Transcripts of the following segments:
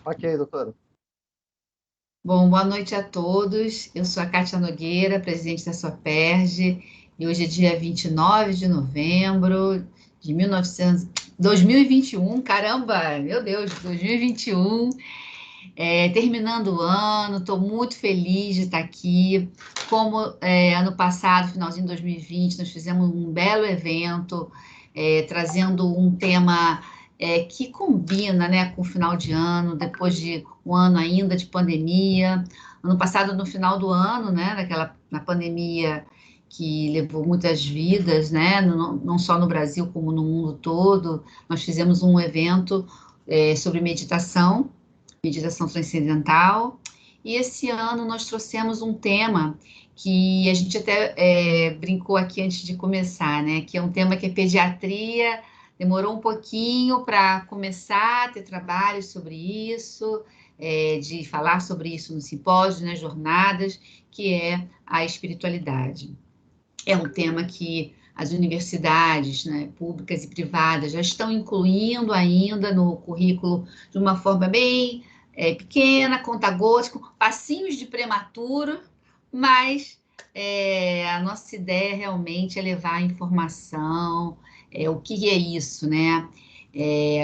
Ok, doutora. Bom, boa noite a todos. Eu sou a Kátia Nogueira, presidente da SOPERJ, e hoje é dia 29 de novembro de 2021. Caramba, meu Deus, 2021. Terminando o ano, estou muito feliz de estar aqui. Como ano passado, finalzinho de 2020, nós fizemos um belo evento, trazendo um tema que combina, né, com o final de ano, depois de um ano ainda de pandemia. Ano passado, no final do ano, né, na pandemia que levou muitas vidas, né, não só no Brasil, como no mundo todo, nós fizemos um evento sobre meditação transcendental. E esse ano nós trouxemos um tema que a gente até brincou aqui antes de começar, né? Que é um tema que é pediatria. Demorou um pouquinho para começar a ter trabalhos sobre isso, de falar sobre isso no simpósio, nas jornadas, que é a espiritualidade. É um tema que as universidades, né, públicas e privadas já estão incluindo ainda no currículo de uma forma bem pequena, conta-gotas, com passinhos de prematuro, mas a nossa ideia realmente é levar a informação, o que é isso, né?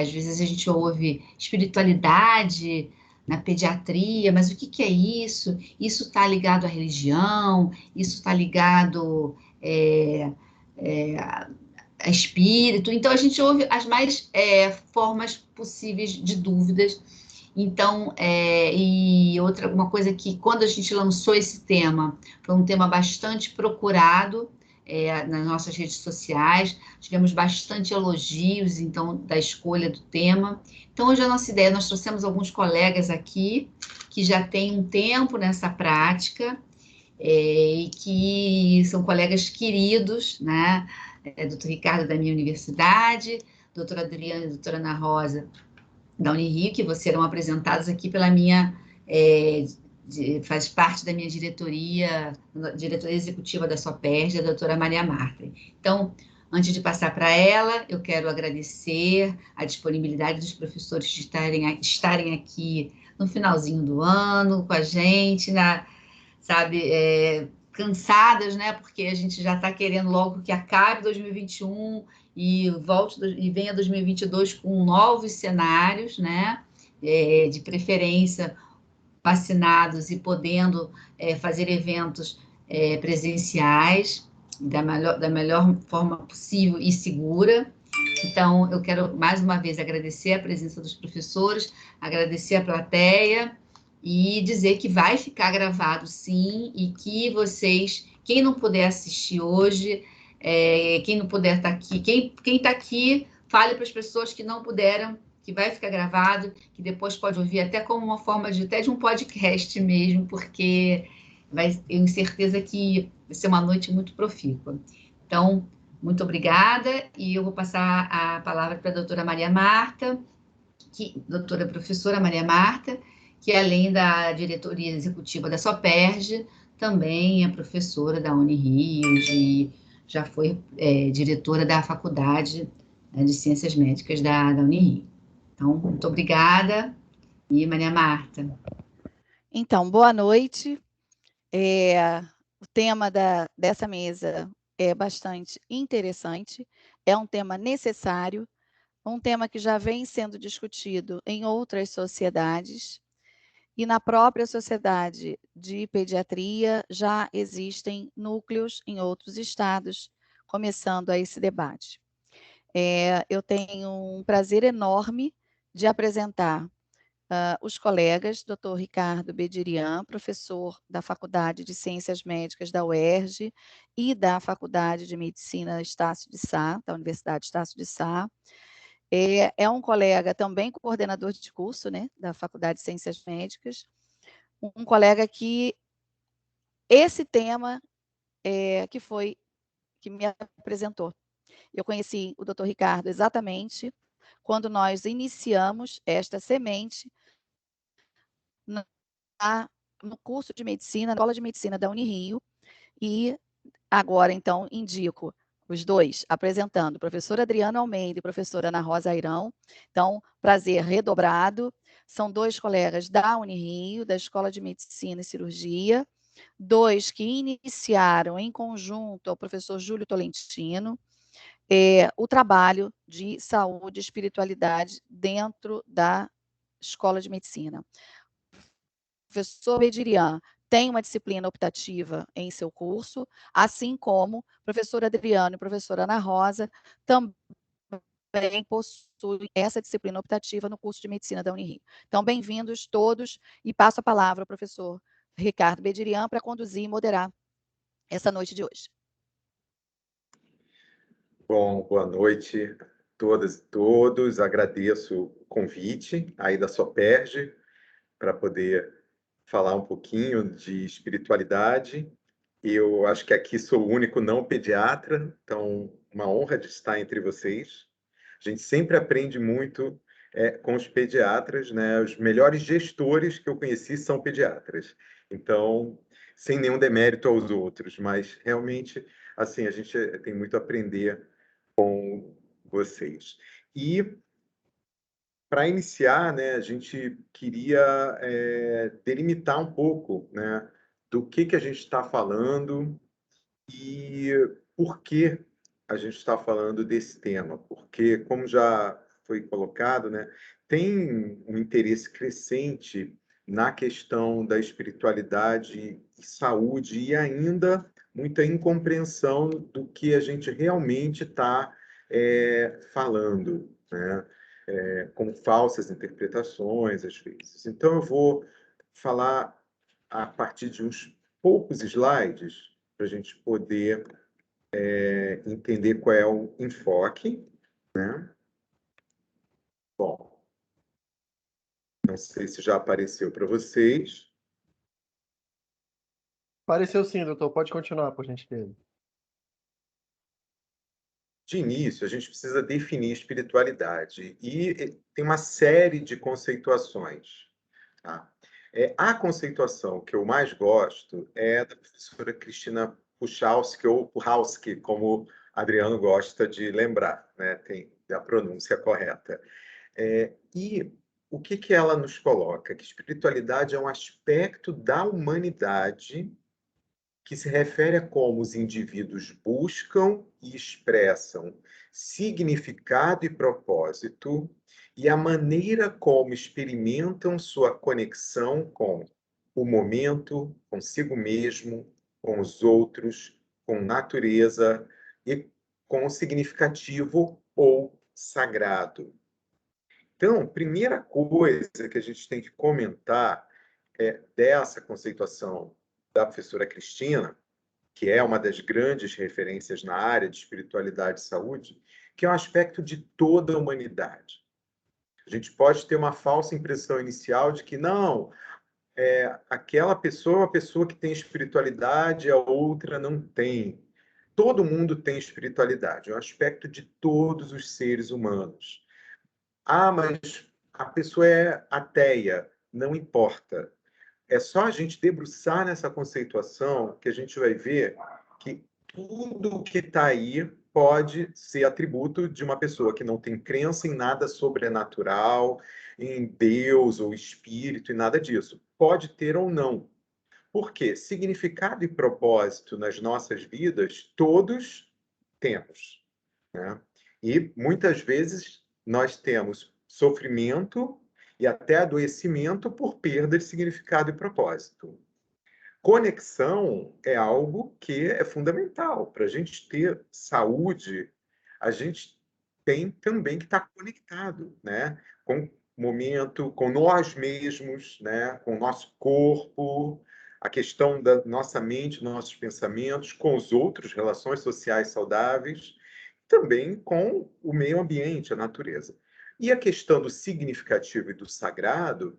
Às vezes a gente ouve espiritualidade na pediatria, mas o que é isso? Isso está ligado à religião, isso está ligado é, é, a espírito. Então, a gente ouve as mais formas possíveis de dúvidas. Então, e outra, uma coisa que quando a gente lançou esse tema, foi um tema bastante procurado nas nossas redes sociais, tivemos bastante elogios, então, da escolha do tema. Então, hoje a nossa ideia, nós trouxemos alguns colegas aqui que já têm um tempo nessa prática, e que são colegas queridos, né? Doutor Ricardo da minha universidade, doutora Adriana e doutora Ana Rosa da Unirio, que serão apresentados aqui pela minha, faz parte da minha diretoria executiva da SOPERJ, a doutora Maria Marta. Então, antes de passar para ela, eu quero agradecer a disponibilidade dos professores de estarem aqui no finalzinho do ano com a gente, sabe, cansadas, né? Porque a gente já está querendo logo que acabe 2021 e volte e venha 2022 com novos cenários, né? De preferência vacinados e podendo fazer eventos presenciais da melhor forma possível e segura. Então, eu quero mais uma vez agradecer a presença dos professores, agradecer a plateia e dizer que vai ficar gravado sim, e que vocês, quem não puder assistir hoje, quem não puder estar aqui, quem está aqui, fale para as pessoas que não puderam, que vai ficar gravado, que depois pode ouvir até como uma forma até de um podcast mesmo, porque eu tenho certeza que vai ser uma noite muito profícua. Então, muito obrigada, e eu vou passar a palavra para a doutora Maria Marta, doutora professora Maria Marta, que além da diretoria executiva da SOPERJ, também é professora da Unirio, já foi diretora da Faculdade, né, de Ciências Médicas da Unirio. Então, muito obrigada, e Maria Marta. Então, boa noite. O tema dessa mesa é bastante interessante, é um tema necessário, um tema que já vem sendo discutido em outras sociedades, e na própria sociedade de pediatria já existem núcleos em outros estados, começando a esse debate. Eu tenho um prazer enorme de apresentar os colegas, Dr. Ricardo Bedirian, professor da Faculdade de Ciências Médicas da UERJ e da Faculdade de Medicina Estácio de Sá, da Universidade Estácio de Sá. É um colega também coordenador de curso, né, da Faculdade de Ciências Médicas, um colega que esse tema que me apresentou. Eu conheci o Dr. Ricardo exatamente quando nós iniciamos esta semente no curso de medicina, na escola de medicina da Unirio, e agora, então, indico os dois apresentando, professora Adriana Almeida e professora Ana Rosa Airão. Então, prazer redobrado, são 2 colegas da Unirio, da Escola de Medicina e Cirurgia, 2 que iniciaram em conjunto ao professor Júlio Tolentino, o trabalho de saúde e espiritualidade dentro da Escola de Medicina. O professor Bedirian tem uma disciplina optativa em seu curso, assim como o professor Adriano e a professora Ana Rosa também possuem essa disciplina optativa no curso de Medicina da Unirio. Então, bem-vindos todos, e passo a palavra ao professor Ricardo Bedirian para conduzir e moderar essa noite de hoje. Bom, boa noite a todas e todos. Agradeço o convite aí da Soperge para poder falar um pouquinho de espiritualidade. Eu acho que aqui sou o único não pediatra, então uma honra de estar entre vocês. A gente sempre aprende muito com os pediatras, né? Os melhores gestores que eu conheci são pediatras. Então, sem nenhum demérito aos outros, mas realmente, assim, a gente tem muito a aprender com vocês. E para iniciar, né, a gente queria delimitar um pouco, né, do que a gente está falando e por que a gente está falando desse tema. Porque, como já foi colocado, né, tem um interesse crescente na questão da espiritualidade e saúde e ainda muita incompreensão do que a gente realmente está falando, né? Com falsas interpretações, às vezes. Então, eu vou falar a partir de uns poucos slides para a gente poder entender qual é o enfoque, né? Bom, não sei se já apareceu para vocês. Apareceu sim, doutor. Pode continuar, por gentileza. De início, a gente precisa definir espiritualidade e tem uma série de conceituações. Tá? A conceituação que eu mais gosto é da professora Cristina Puchalski, ou Puchalski, como Adriano gosta de lembrar, né? Tem a pronúncia correta. E o que ela nos coloca? Que espiritualidade é um aspecto da humanidade que se refere a como os indivíduos buscam e expressam significado e propósito e a maneira como experimentam sua conexão com o momento, consigo mesmo, com os outros, com natureza e com o significativo ou sagrado. Então, primeira coisa que a gente tem que comentar dessa conceituação da professora Cristina, que é uma das grandes referências na área de espiritualidade e saúde, que é um aspecto de toda a humanidade. A gente pode ter uma falsa impressão inicial de que não, aquela pessoa é uma pessoa que tem espiritualidade, a outra não tem. Todo mundo tem espiritualidade, é um aspecto de todos os seres humanos. Ah, mas a pessoa é ateia, não importa. É só a gente debruçar nessa conceituação que a gente vai ver que tudo que está aí pode ser atributo de uma pessoa que não tem crença em nada sobrenatural, em Deus ou espírito e nada disso. Pode ter ou não. Por quê? Significado e propósito nas nossas vidas, todos temos, né? E muitas vezes nós temos sofrimento e até adoecimento por perda de significado e propósito. Conexão é algo que é fundamental. Para a gente ter saúde, a gente tem também que estar conectado, né? Com o momento, com nós mesmos, né? Com o nosso corpo, a questão da nossa mente, nossos pensamentos, com os outros, relações sociais saudáveis, também com o meio ambiente, a natureza. E a questão do significativo e do sagrado,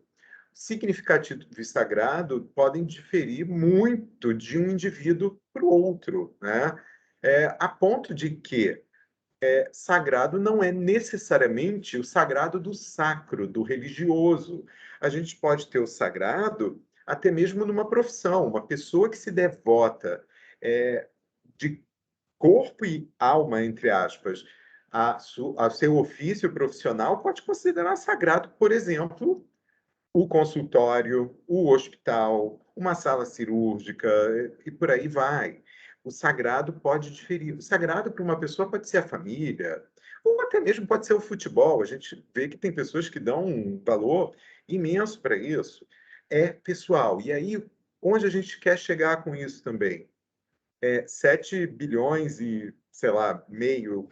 significativo e sagrado podem diferir muito de um indivíduo para o outro, né? A ponto de que sagrado não é necessariamente o sagrado do sacro, do religioso. A gente pode ter o sagrado até mesmo numa profissão, uma pessoa que se devota de corpo e alma, entre aspas, a seu ofício profissional, pode considerar sagrado, por exemplo, o consultório, o hospital, uma sala cirúrgica e por aí vai. O sagrado pode diferir. O sagrado para uma pessoa pode ser a família, ou até mesmo pode ser o futebol. A gente vê que tem pessoas que dão um valor imenso para isso. É pessoal. E aí, onde a gente quer chegar com isso também? 7 bilhões e, sei lá, meio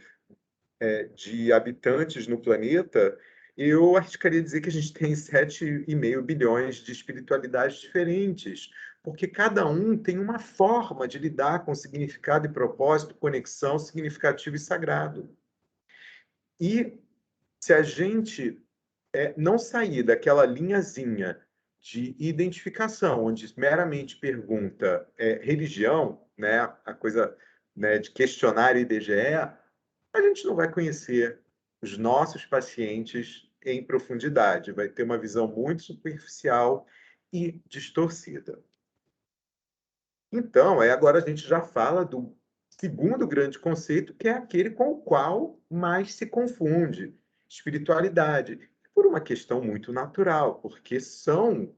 de habitantes no planeta, eu arriscaria dizer que a gente tem 7,5 bilhões de espiritualidades diferentes, porque cada um tem uma forma de lidar com significado e propósito, conexão, significativo e sagrado. E se a gente não sair daquela linhazinha de identificação, onde meramente pergunta religião, né, a coisa, né, de questionário IBGE, a gente não vai conhecer os nossos pacientes em profundidade, vai ter uma visão muito superficial e distorcida. Então, agora a gente já fala do segundo grande conceito, que é aquele com o qual mais se confunde, espiritualidade, por uma questão muito natural, porque são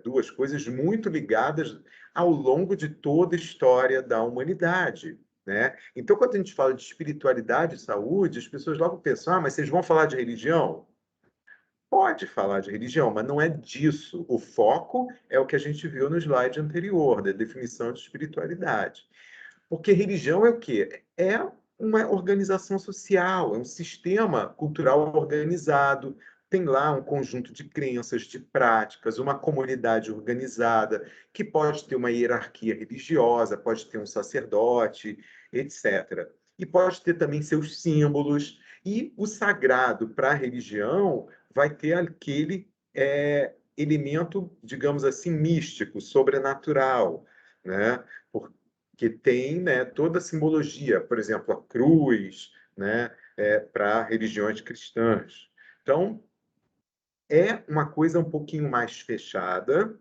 duas coisas muito ligadas ao longo de toda a história da humanidade, né? Então, quando a gente fala de espiritualidade e saúde, as pessoas logo pensam, mas vocês vão falar de religião? Pode falar de religião, mas não é disso. O foco é o que a gente viu no slide anterior, da definição de espiritualidade. Porque religião é o quê? É uma organização social, é um sistema cultural organizado, tem lá um conjunto de crenças, de práticas, uma comunidade organizada, que pode ter uma hierarquia religiosa, pode ter um sacerdote, etc. E pode ter também seus símbolos. E o sagrado para a religião vai ter aquele elemento, digamos assim, místico, sobrenatural, né? Que tem, né, toda a simbologia, por exemplo, a cruz, né, para religiões cristãs. Então, é uma coisa um pouquinho mais fechada.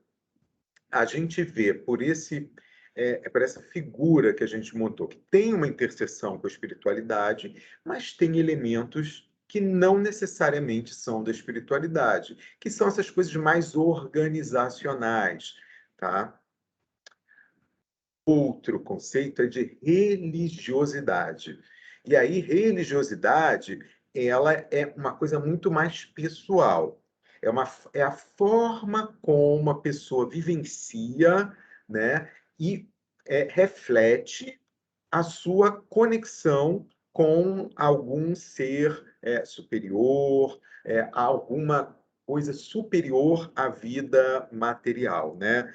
A gente vê por essa figura que a gente montou, que tem uma interseção com a espiritualidade, mas tem elementos que não necessariamente são da espiritualidade, que são essas coisas mais organizacionais, tá? Outro conceito é de religiosidade. E aí, religiosidade, ela é uma coisa muito mais pessoal. É a forma como a pessoa vivencia, né, e reflete a sua conexão com algum ser superior, alguma coisa superior à vida material, né?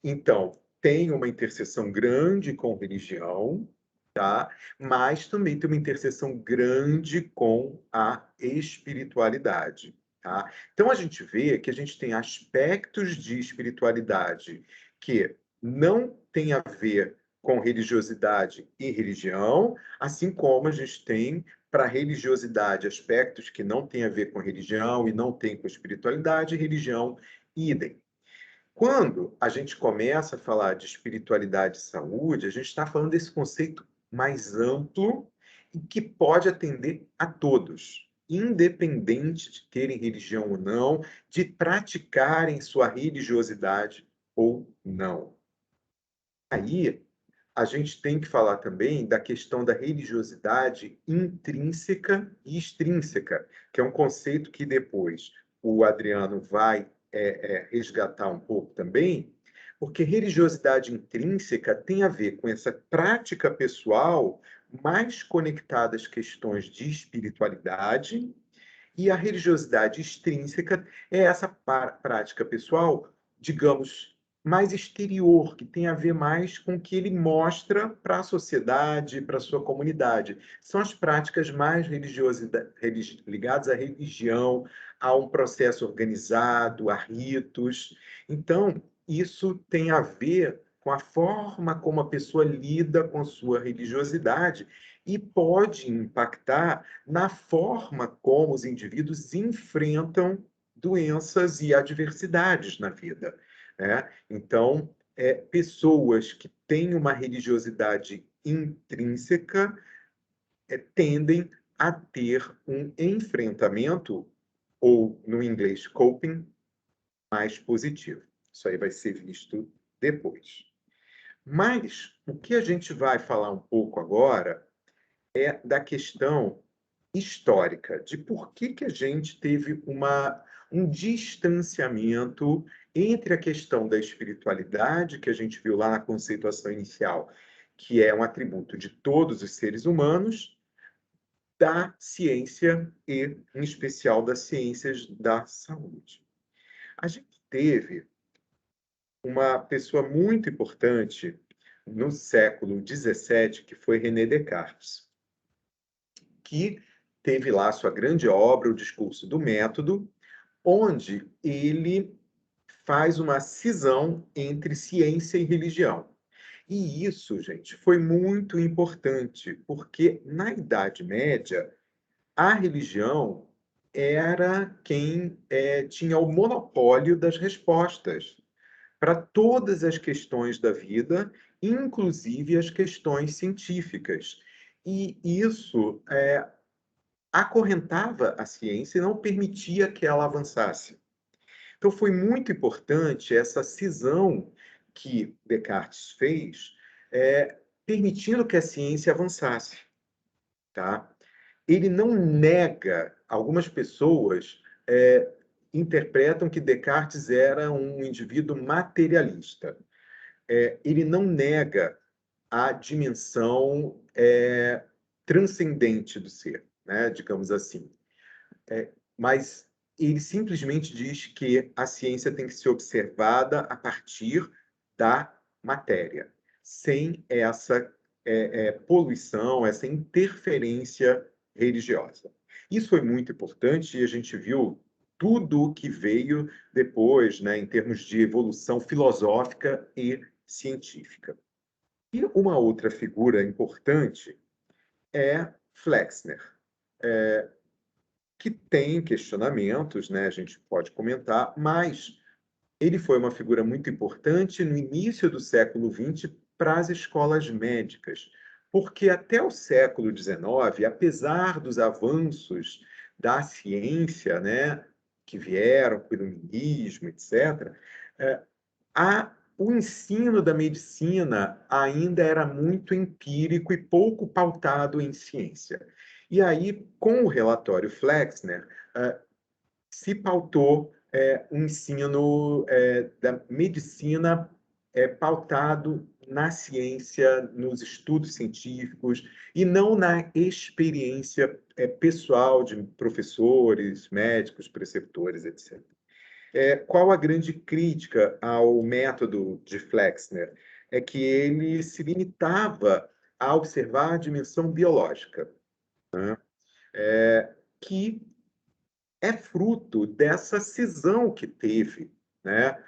Então, tem uma interseção grande com religião, tá? Mas também tem uma interseção grande com a espiritualidade, tá? Então a gente vê que a gente tem aspectos de espiritualidade que não tem a ver com religiosidade e religião, assim como a gente tem para a religiosidade aspectos que não têm a ver com religião e não têm com espiritualidade, religião, idem. Quando a gente começa a falar de espiritualidade e saúde, a gente está falando desse conceito mais amplo e que pode atender a todos, independente de terem religião ou não, de praticarem sua religiosidade ou não. Aí, a gente tem que falar também da questão da religiosidade intrínseca e extrínseca, que é um conceito que depois o Adriano vai resgatar um pouco também, porque religiosidade intrínseca tem a ver com essa prática pessoal mais conectada às questões de espiritualidade, e a religiosidade extrínseca é essa prática pessoal, digamos, mais exterior, que tem a ver mais com o que ele mostra para a sociedade, para a sua comunidade. São as práticas mais ligadas à religião, a um processo organizado, a ritos. Então, isso tem a ver com a forma como a pessoa lida com sua religiosidade e pode impactar na forma como os indivíduos enfrentam doenças e adversidades na vida, né? Então, pessoas que têm uma religiosidade intrínseca tendem a ter um enfrentamento, ou no inglês coping, mais positivo. Isso aí vai ser visto depois. Mas o que a gente vai falar um pouco agora é da questão histórica, de por que a gente teve um distanciamento entre a questão da espiritualidade, que a gente viu lá na conceituação inicial, que é um atributo de todos os seres humanos, da ciência e, em especial, das ciências da saúde. A gente teve uma pessoa muito importante no século XVII, que foi René Descartes, que teve lá sua grande obra, O Discurso do Método, onde ele faz uma cisão entre ciência e religião. E isso, gente, foi muito importante, porque na Idade Média, a religião era quem tinha o monopólio das respostas para todas as questões da vida, inclusive as questões científicas. E isso acorrentava a ciência e não permitia que ela avançasse. Então, foi muito importante essa cisão que Descartes fez, permitindo que a ciência avançasse. Tá? Ele não nega, algumas pessoas interpretam que Descartes era um indivíduo materialista. Ele não nega a dimensão transcendente do ser, né? Digamos assim. Mas ele simplesmente diz que a ciência tem que ser observada a partir da matéria, sem essa poluição, essa interferência religiosa. Isso foi muito importante e a gente viu tudo o que veio depois, né, em termos de evolução filosófica e científica. E uma outra figura importante é Flexner, que tem questionamentos, né, a gente pode comentar, mas ele foi uma figura muito importante no início do século XX para as escolas médicas, porque até o século XIX, apesar dos avanços da ciência, né, que vieram com o iluminismo, etc., o ensino da medicina ainda era muito empírico e pouco pautado em ciência. E aí, com o relatório Flexner, se pautou um ensino da medicina pautado na ciência, nos estudos científicos, e não na experiência pessoal de professores, médicos, preceptores, etc. Qual a grande crítica ao método de Flexner? É que ele se limitava a observar a dimensão biológica, né? Que é fruto dessa cisão que teve, né?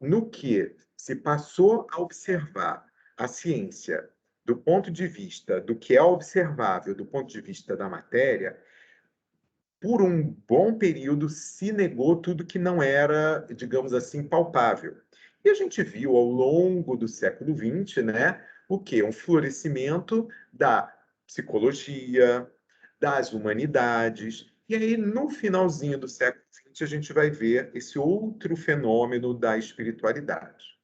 No que se passou a observar a ciência do ponto de vista do que é observável do ponto de vista da matéria, por um bom período se negou tudo que não era, digamos assim, palpável. E a gente viu ao longo do século XX, né, o quê? Um florescimento da psicologia, das humanidades. E aí, no finalzinho do século XX, a gente vai ver esse outro fenômeno da espiritualidade.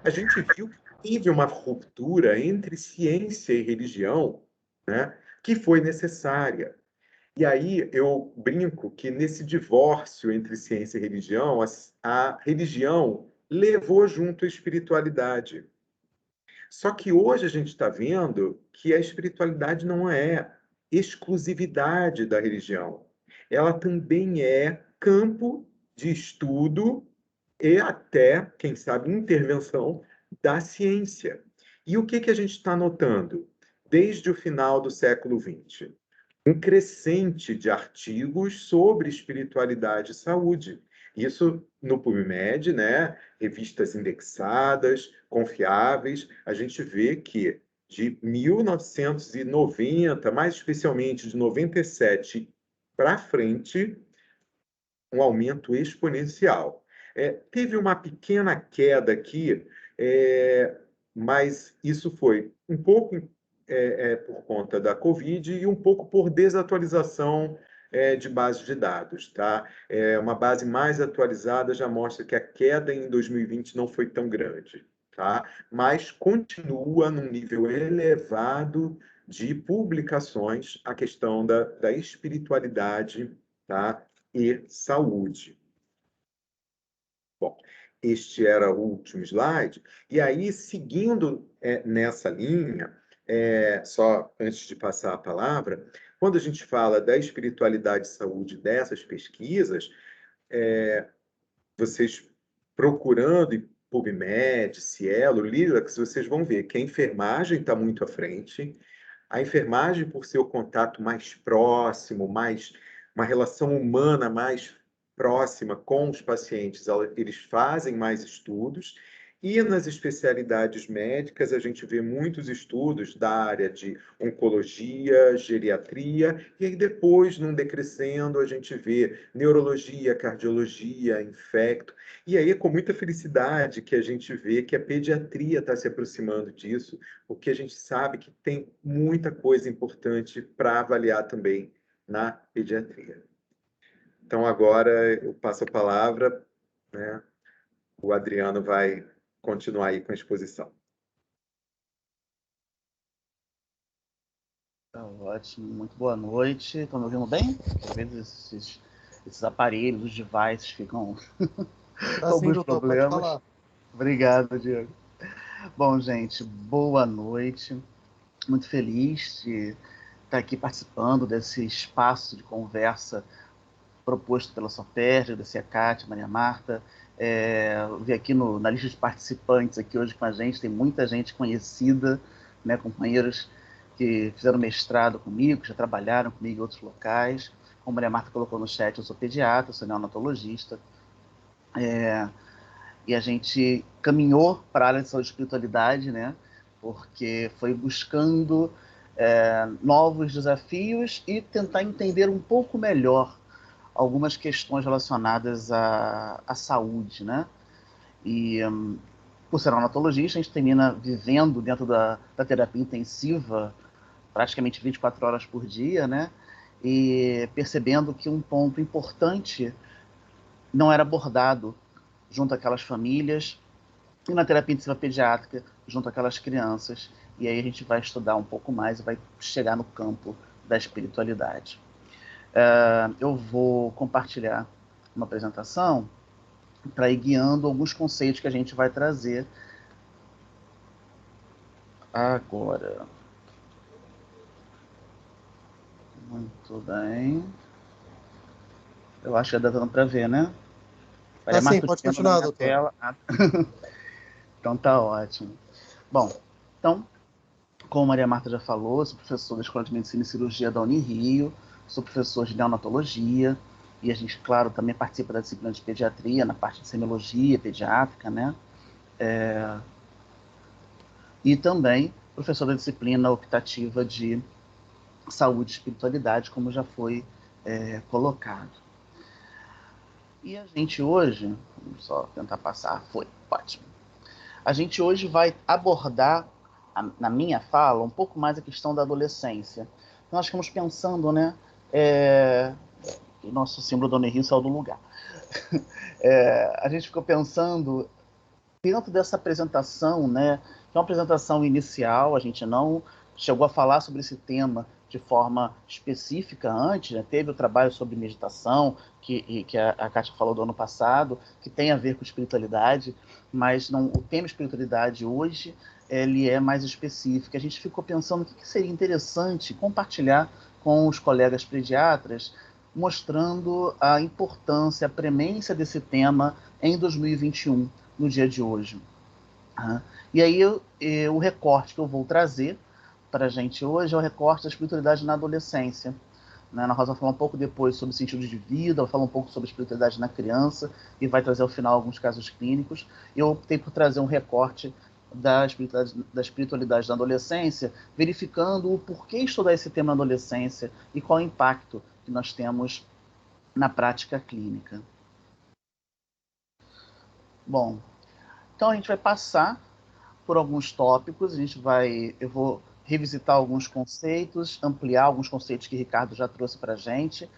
A gente viu que teve uma ruptura entre ciência e religião, né, que foi necessária. E aí eu brinco que nesse divórcio entre ciência e religião, a religião levou junto a espiritualidade. Só que hoje a gente está vendo que a espiritualidade não é exclusividade da religião. Ela também é campo de estudo e até, quem sabe, intervenção da ciência. E o que a gente está notando? Desde o final do século XX, um crescente de artigos sobre espiritualidade e saúde. Isso no PubMed, né? Revistas indexadas, confiáveis, a gente vê que de 1990, mais especialmente de 97 para frente, um aumento exponencial. Teve uma pequena queda aqui, mas isso foi um pouco por conta da Covid e um pouco por desatualização de base de dados, tá? Uma base mais atualizada já mostra que a queda em 2020 não foi tão grande, tá? Mas continua num nível elevado de publicações a questão da espiritualidade, tá? E saúde. Bom, este era o último slide. E aí, seguindo nessa linha, só antes de passar a palavra, quando a gente fala da espiritualidade e saúde dessas pesquisas, vocês procurando em PubMed, Cielo, Lilacs, vocês vão ver que a enfermagem está muito à frente. A enfermagem, por ser o contato mais próximo, uma relação humana mais próxima com os pacientes, eles fazem mais estudos. E nas especialidades médicas, a gente vê muitos estudos da área de oncologia, geriatria, e aí depois, num decrescendo, a gente vê neurologia, cardiologia, infecto. E aí é com muita felicidade que a gente vê que a pediatria está se aproximando disso, porque a gente sabe que tem muita coisa importante para avaliar também na pediatria. Então, agora eu passo a palavra, né? O Adriano vai continuar aí com a exposição. Ótimo, muito boa noite. Estão me ouvindo bem? Às vezes esses aparelhos, os devices ficam com alguns doutor, problemas. pode falar. Obrigado, Diego. Bom, gente, boa noite. Muito feliz de estar aqui participando desse espaço de conversa proposto pela Sopérgia, da Ciacate, Maria Marta. Eu vi aqui na lista de participantes aqui hoje com a gente, tem muita gente conhecida, né, companheiros que fizeram mestrado comigo, que já trabalharam comigo em outros locais. Como a Maria Marta colocou no chat, eu sou pediatra, sou neonatologista. E a gente caminhou para a área de saúde e espiritualidade, né, porque foi buscando novos desafios e tentar entender um pouco melhor algumas questões relacionadas à saúde, né? E por ser neonatologista, a gente termina vivendo dentro da terapia intensiva praticamente 24 horas por dia, né? E percebendo que um ponto importante não era abordado junto àquelas famílias e na terapia intensiva pediátrica junto àquelas crianças. E aí a gente vai estudar um pouco mais e vai chegar no campo da espiritualidade. Eu vou compartilhar uma apresentação para ir guiando alguns conceitos que a gente vai trazer agora. Muito bem. Eu acho que já dá dando para ver, né? Tá sim, pode continuar, doutor. Tela. Então tá ótimo. Bom, então, como a Maria Marta já falou, sou professor da Escola de Medicina e Cirurgia da Unirio, sou professor de neonatologia, e a gente, claro, também participa da disciplina de pediatria, na parte de semiologia pediátrica, né? E também professor da disciplina optativa de saúde e espiritualidade, como já foi colocado. E a gente hoje, vamos só tentar passar, ótimo. A gente hoje vai abordar, na minha fala, um pouco mais a questão da adolescência. Nós ficamos pensando, né, o nosso símbolo do Oneril saiu do lugar. A gente ficou pensando, dentro dessa apresentação, né, que é uma apresentação inicial, a gente não chegou a falar sobre esse tema de forma específica antes, né? Teve o trabalho sobre meditação, que a Kátia falou do ano passado, que tem a ver com espiritualidade, mas não, o tema espiritualidade hoje ele é mais específico. A gente ficou pensando o que seria interessante compartilhar com os colegas pediatras, mostrando a importância, a premência desse tema em 2021, no dia de hoje. E aí o recorte que eu vou trazer para a gente hoje é o recorte da espiritualidade na adolescência. Né? Nós vamos falar um pouco depois sobre sentido de vida, vou falar um pouco sobre espiritualidade na criança e vai trazer ao final alguns casos clínicos. Eu optei por trazer um recorte da espiritualidade na adolescência, verificando o porquê estudar esse tema na adolescência e qual é o impacto que nós temos na prática clínica. Bom, então a gente vai passar por alguns tópicos, eu vou revisitar alguns conceitos, ampliar alguns conceitos que Ricardo já trouxe para a gente.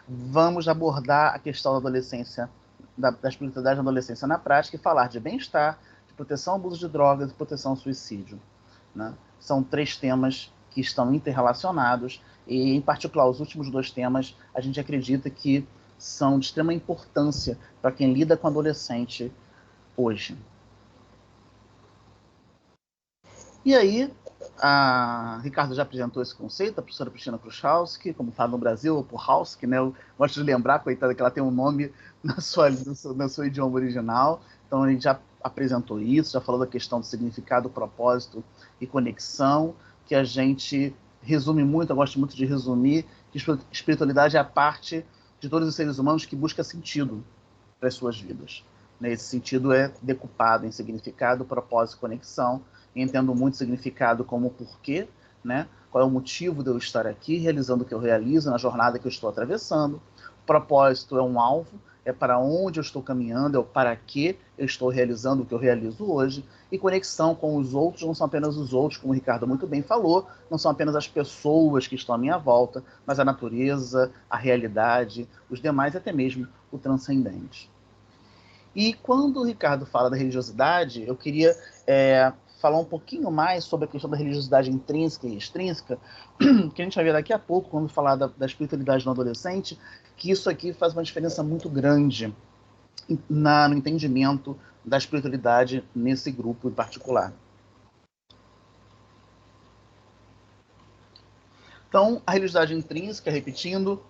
Vamos abordar a questão da adolescência, da espiritualidade na adolescência na prática e falar de bem-estar, de proteção ao abuso de drogas e proteção ao suicídio, né? São 3 temas que estão interrelacionados e, em particular, os últimos 2 temas, a gente acredita que são de extrema importância para quem lida com adolescente hoje. E aí, a Ricardo já apresentou esse conceito, a professora Cristina Kruszalski, como fala no Brasil, ou Puchalski, né? Eu gosto de lembrar, coitada, que ela tem um nome no seu idioma original. Então, a gente já apresentou isso, já falou da questão do significado, propósito e conexão, que a gente resume muito, eu gosto muito de resumir, que espiritualidade é a parte de todos os seres humanos que busca sentido para as suas vidas. Esse sentido é decupado em significado, propósito e conexão. Entendo muito significado como porquê, né? Qual é o motivo de eu estar aqui, realizando o que eu realizo, na jornada que eu estou atravessando. Propósito é um alvo, é para onde eu estou caminhando, é o para que eu estou realizando o que eu realizo hoje. E conexão com os outros não são apenas os outros, como o Ricardo muito bem falou, não são apenas as pessoas que estão à minha volta, mas a natureza, a realidade, os demais, até mesmo o transcendente. E quando o Ricardo fala da religiosidade, eu queria falar um pouquinho mais sobre a questão da religiosidade intrínseca e extrínseca, que a gente vai ver daqui a pouco, quando falar da espiritualidade no adolescente, que isso aqui faz uma diferença muito grande no entendimento da espiritualidade nesse grupo em particular. Então, a religiosidade intrínseca, repetindo,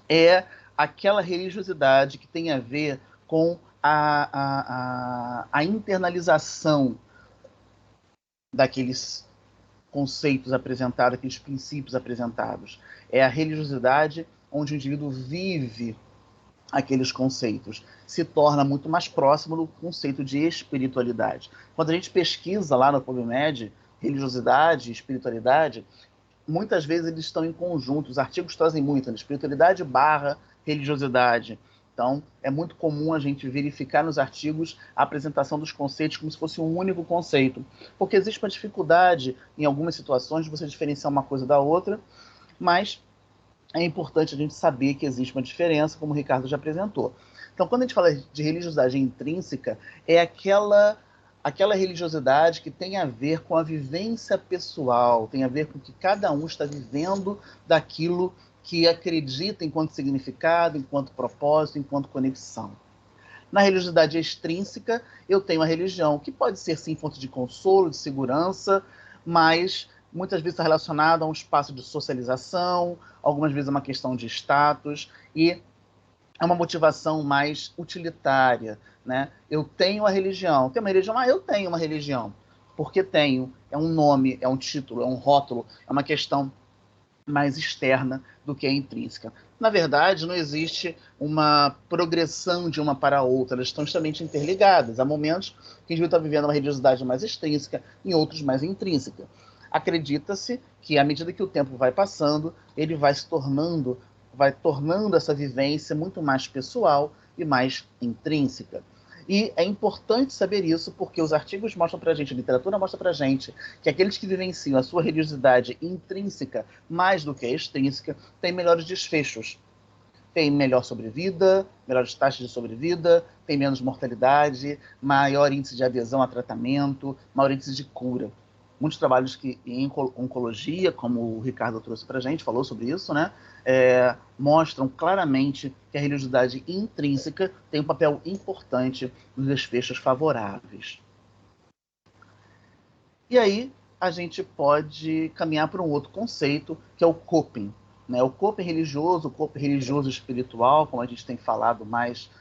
é aquela religiosidade que tem a ver com a internalização daqueles conceitos apresentados, aqueles princípios apresentados. É a religiosidade onde o indivíduo vive aqueles conceitos, se torna muito mais próximo do conceito de espiritualidade. Quando a gente pesquisa lá no PubMed, religiosidade e espiritualidade, muitas vezes eles estão em conjunto, os artigos trazem muito, né? Espiritualidade barra religiosidade. Então, é muito comum a gente verificar nos artigos a apresentação dos conceitos como se fosse um único conceito, porque existe uma dificuldade em algumas situações de você diferenciar uma coisa da outra, mas é importante a gente saber que existe uma diferença, como o Ricardo já apresentou. Então, quando a gente fala de religiosidade intrínseca, é aquela religiosidade que tem a ver com a vivência pessoal, tem a ver com o que cada um está vivendo daquilo que acredita enquanto significado, enquanto propósito, enquanto conexão. Na religiosidade extrínseca, eu tenho a religião, que pode ser, sim, fonte de consolo, de segurança, mas muitas vezes está relacionada a um espaço de socialização, algumas vezes a uma questão de status, e é uma motivação mais utilitária, né? Eu tenho a religião. Tem uma religião? Eu tenho uma religião. Porque tenho. É um nome, é um título, é um rótulo, é uma questão mais externa do que a intrínseca. Na verdade, não existe uma progressão de uma para a outra, elas estão extremamente interligadas. Há momentos que o indivíduo está vivendo uma religiosidade mais extrínseca, em outros mais intrínseca. Acredita-se que, à medida que o tempo vai passando, ele vai tornando essa vivência muito mais pessoal e mais intrínseca. E é importante saber isso porque os artigos mostram para a gente, a literatura mostra para a gente, que aqueles que vivenciam a sua religiosidade intrínseca mais do que a extrínseca têm melhores desfechos. Tem melhor sobrevida, melhores taxas de sobrevida, tem menos mortalidade, maior índice de adesão a tratamento, maior índice de cura. Muitos trabalhos que em oncologia, como o Ricardo trouxe para a gente, falou sobre isso, né? Mostram claramente que a religiosidade intrínseca tem um papel importante nos desfechos favoráveis. E aí a gente pode caminhar para um outro conceito, que é o coping, né? O coping religioso, o coping religioso espiritual, como a gente tem falado mais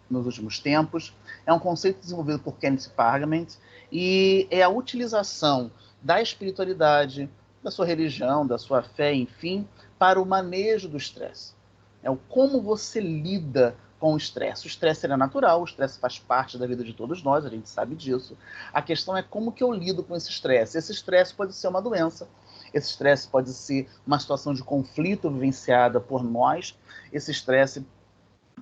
nos últimos tempos, é um conceito desenvolvido por Kenneth Pargament e é a utilização da espiritualidade, da sua religião, da sua fé, enfim, para o manejo do estresse. É o como você lida com o estresse. O estresse é natural, o estresse faz parte da vida de todos nós, a gente sabe disso. A questão é como que eu lido com esse estresse. Esse estresse pode ser uma doença, esse estresse pode ser uma situação de conflito vivenciada por nós, esse estresse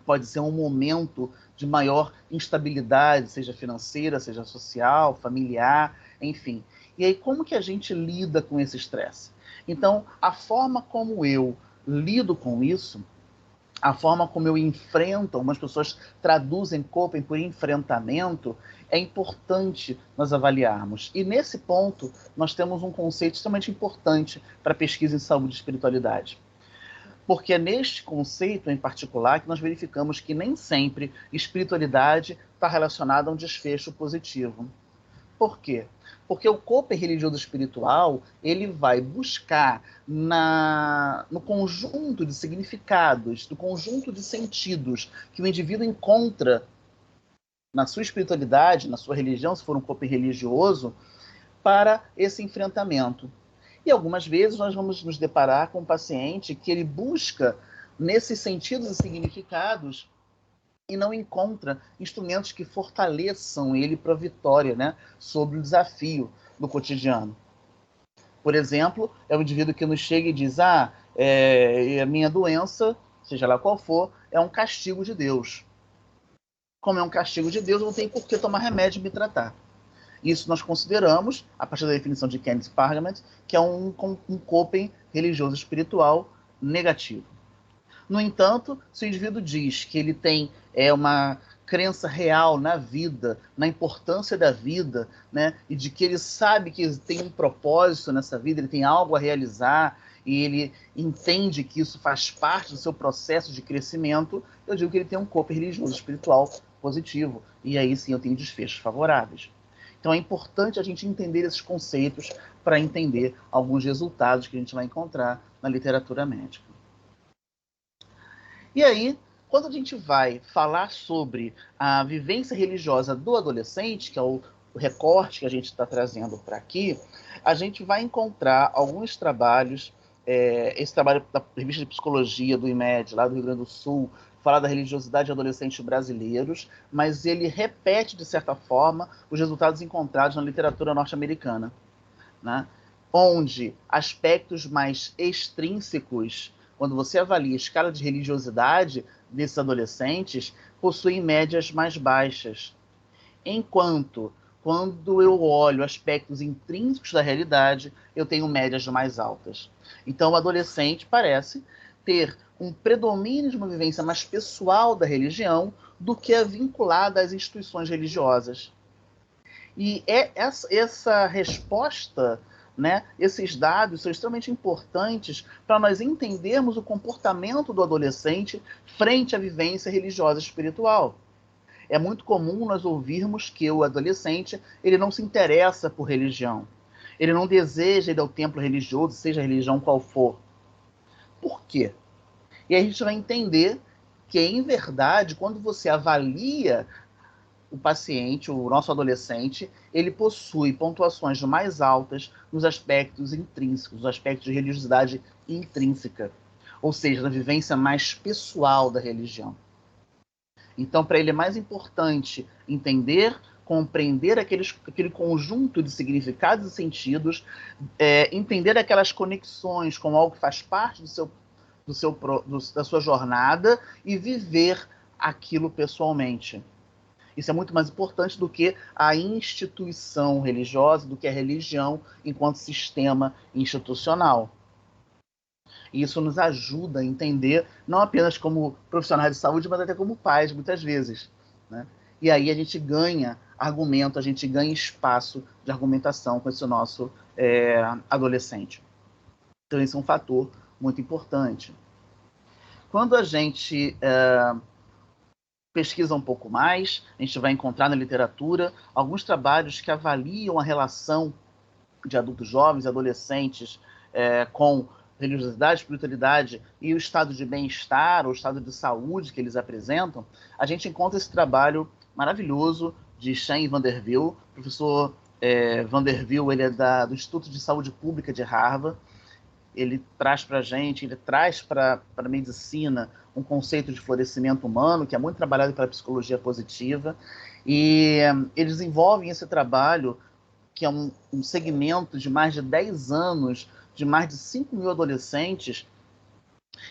pode ser um momento de maior instabilidade, seja financeira, seja social, familiar, enfim. E aí, como que a gente lida com esse estresse? Então, a forma como eu lido com isso, a forma como eu enfrento, algumas pessoas traduzem coping por enfrentamento, é importante nós avaliarmos. E nesse ponto, nós temos um conceito extremamente importante para a pesquisa em saúde e espiritualidade. Porque é neste conceito, em particular, que nós verificamos que nem sempre espiritualidade está relacionada a um desfecho positivo. Por quê? Porque o coping religioso espiritual, ele vai buscar no conjunto de significados, no conjunto de sentidos que o indivíduo encontra na sua espiritualidade, na sua religião, se for um coping religioso, para esse enfrentamento. E algumas vezes nós vamos nos deparar com um paciente que ele busca nesses sentidos e significados e não encontra instrumentos que fortaleçam ele para a vitória, né, sobre o desafio do cotidiano. Por exemplo, é o indivíduo que nos chega e diz: a minha doença, seja lá qual for, é um castigo de Deus. Como é um castigo de Deus, eu não tenho por que tomar remédio e me tratar. Isso nós consideramos, a partir da definição de Kenneth Pargament, que é um coping religioso espiritual negativo. No entanto, se o indivíduo diz que ele tem uma crença real na vida, na importância da vida, né, e de que ele sabe que tem um propósito nessa vida, ele tem algo a realizar, e ele entende que isso faz parte do seu processo de crescimento, eu digo que ele tem um coping religioso espiritual positivo. E aí sim eu tenho desfechos favoráveis. Então é importante a gente entender esses conceitos para entender alguns resultados que a gente vai encontrar na literatura médica. E aí, quando a gente vai falar sobre a vivência religiosa do adolescente, que é o recorte que a gente está trazendo para aqui, a gente vai encontrar alguns trabalhos, esse trabalho da revista de psicologia do IMED, lá do Rio Grande do Sul, fala da religiosidade de adolescentes brasileiros, mas ele repete, de certa forma, os resultados encontrados na literatura norte-americana, né? Onde aspectos mais extrínsecos, quando você avalia a escala de religiosidade desses adolescentes, possuem médias mais baixas. Enquanto, quando eu olho aspectos intrínsecos da realidade, eu tenho médias mais altas. Então, o adolescente parece ter um predomínio de uma vivência mais pessoal da religião do que a vinculada às instituições religiosas. E essa resposta, né, esses dados são extremamente importantes para nós entendermos o comportamento do adolescente frente à vivência religiosa e espiritual. É muito comum nós ouvirmos que o adolescente ele não se interessa por religião. Ele não deseja ir ao templo religioso, seja a religião qual for. Por quê? E aí a gente vai entender que, em verdade, quando você avalia o paciente, o nosso adolescente, ele possui pontuações mais altas nos aspectos intrínsecos, nos aspectos de religiosidade intrínseca, ou seja, na vivência mais pessoal da religião. Então, para ele é mais importante entender, compreender aquele conjunto de significados e sentidos, entender aquelas conexões com algo que faz parte da sua jornada e viver aquilo pessoalmente. Isso é muito mais importante do que a instituição religiosa, do que a religião enquanto sistema institucional. E isso nos ajuda a entender, não apenas como profissionais de saúde, mas até como pais, muitas vezes, né? E aí a gente ganha argumento, a gente ganha espaço de argumentação com esse nosso adolescente. Então, esse é um fator muito importante. Quando a gente pesquisa um pouco mais, a gente vai encontrar na literatura alguns trabalhos que avaliam a relação de adultos jovens e adolescentes com religiosidade, espiritualidade e o estado de bem-estar, ou estado de saúde que eles apresentam. A gente encontra esse trabalho maravilhoso de Shane Vanderville. O professor Vanderville, ele é do Instituto de Saúde Pública de Harvard. Ele traz para a gente, ele traz para a medicina um conceito de florescimento humano, que é muito trabalhado pela psicologia positiva, e eles desenvolvem esse trabalho, que é um segmento de mais de 10 anos, de mais de 5 mil adolescentes,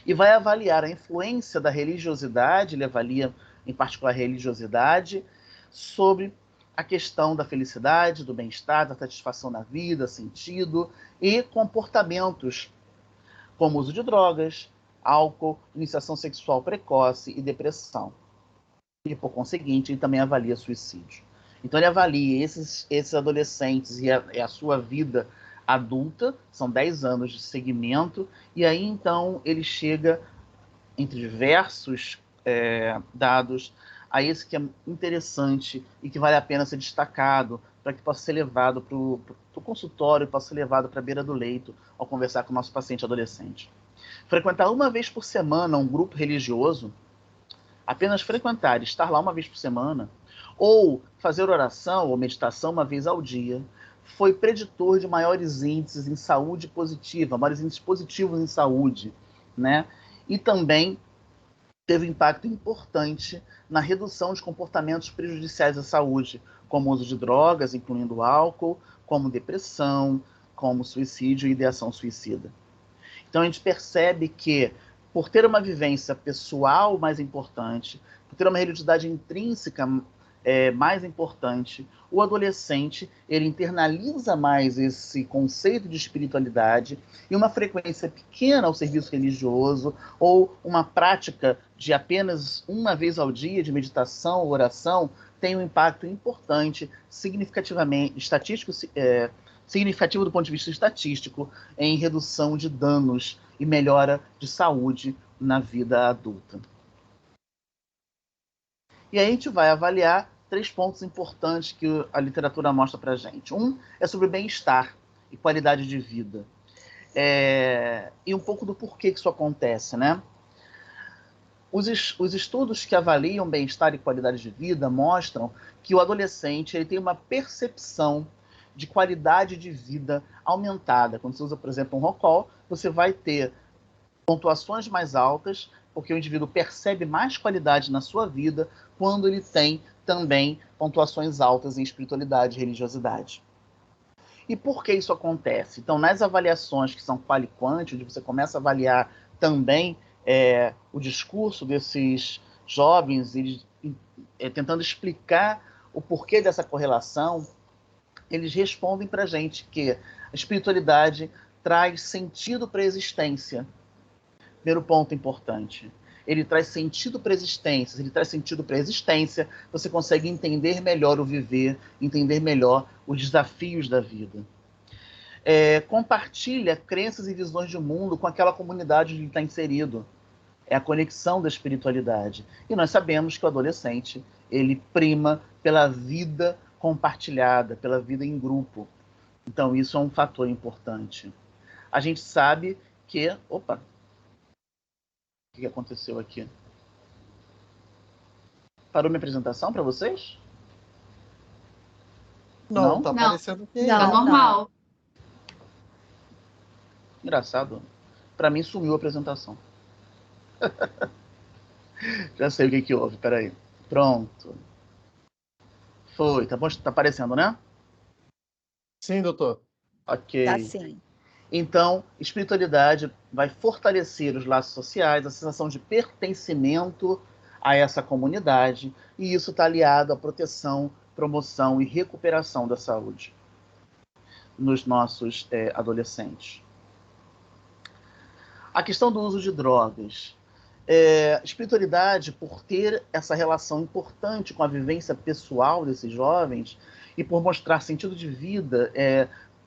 e vai avaliar a influência da religiosidade, ele avalia, em particular, a religiosidade, sobre a questão da felicidade, do bem-estar, da satisfação na vida, sentido e comportamentos como uso de drogas, álcool, iniciação sexual precoce e depressão. E, por conseguinte, ele também avalia suicídio. Então, ele avalia esses adolescentes e a sua vida adulta, são 10 anos de segmento, e aí, então, ele chega, entre diversos dados, a esse que é interessante e que vale a pena ser destacado para que possa ser levado para o consultório, possa ser levado para a beira do leito ao conversar com o nosso paciente adolescente. Frequentar uma vez por semana um grupo religioso, apenas frequentar, estar lá uma vez por semana, ou fazer oração ou meditação uma vez ao dia, foi preditor de maiores índices em saúde positiva, maiores índices positivos em saúde, né? E também teve um impacto importante na redução de comportamentos prejudiciais à saúde, como o uso de drogas, incluindo álcool, como depressão, como suicídio e ideação suicida. Então a gente percebe que, por ter uma vivência pessoal mais importante, por ter uma realidade intrínseca mais importante, o adolescente ele internaliza mais esse conceito de espiritualidade e uma frequência pequena ao serviço religioso ou uma prática de apenas uma vez ao dia de meditação ou oração tem um impacto importante, significativamente significativo do ponto de vista estatístico em redução de danos e melhora de saúde na vida adulta. E aí a gente vai avaliar 3 pontos importantes que a literatura mostra para a gente. Um é sobre bem-estar e qualidade de vida. E um pouco do porquê que isso acontece, né? Os estudos que avaliam bem-estar e qualidade de vida mostram que o adolescente ele tem uma percepção de qualidade de vida aumentada. Quando você usa, por exemplo, um Rocol, você vai ter pontuações mais altas, porque o indivíduo percebe mais qualidade na sua vida quando ele tem também pontuações altas em espiritualidade e religiosidade. E por que isso acontece? Então, nas avaliações que são quali e quanti, onde você começa a avaliar também o discurso desses jovens, eles, tentando explicar o porquê dessa correlação, eles respondem para a gente que a espiritualidade traz sentido para a existência. Primeiro ponto importante. Ele traz sentido para a existência. Se ele traz sentido para a existência, você consegue entender melhor o viver, entender melhor os desafios da vida. Compartilha crenças e visões de mundo com aquela comunidade onde ele está inserido. É a conexão da espiritualidade. E nós sabemos que o adolescente, ele prima pela vida compartilhada, pela vida em grupo. Então, isso é um fator importante. A gente sabe que... Opa! O que aconteceu aqui? Parou minha apresentação para vocês? Não, tá aparecendo que... Não, normal. Engraçado. Para mim, sumiu a apresentação. Já sei o que houve, peraí. Pronto. Foi, tá bom? Tá aparecendo, né? Sim, doutor. Ok. Tá sim. Então, espiritualidade vai fortalecer os laços sociais, a sensação de pertencimento a essa comunidade, e isso está aliado à proteção, promoção e recuperação da saúde nos nossos adolescentes. A questão do uso de drogas. Espiritualidade, por ter essa relação importante com a vivência pessoal desses jovens e por mostrar sentido de vida,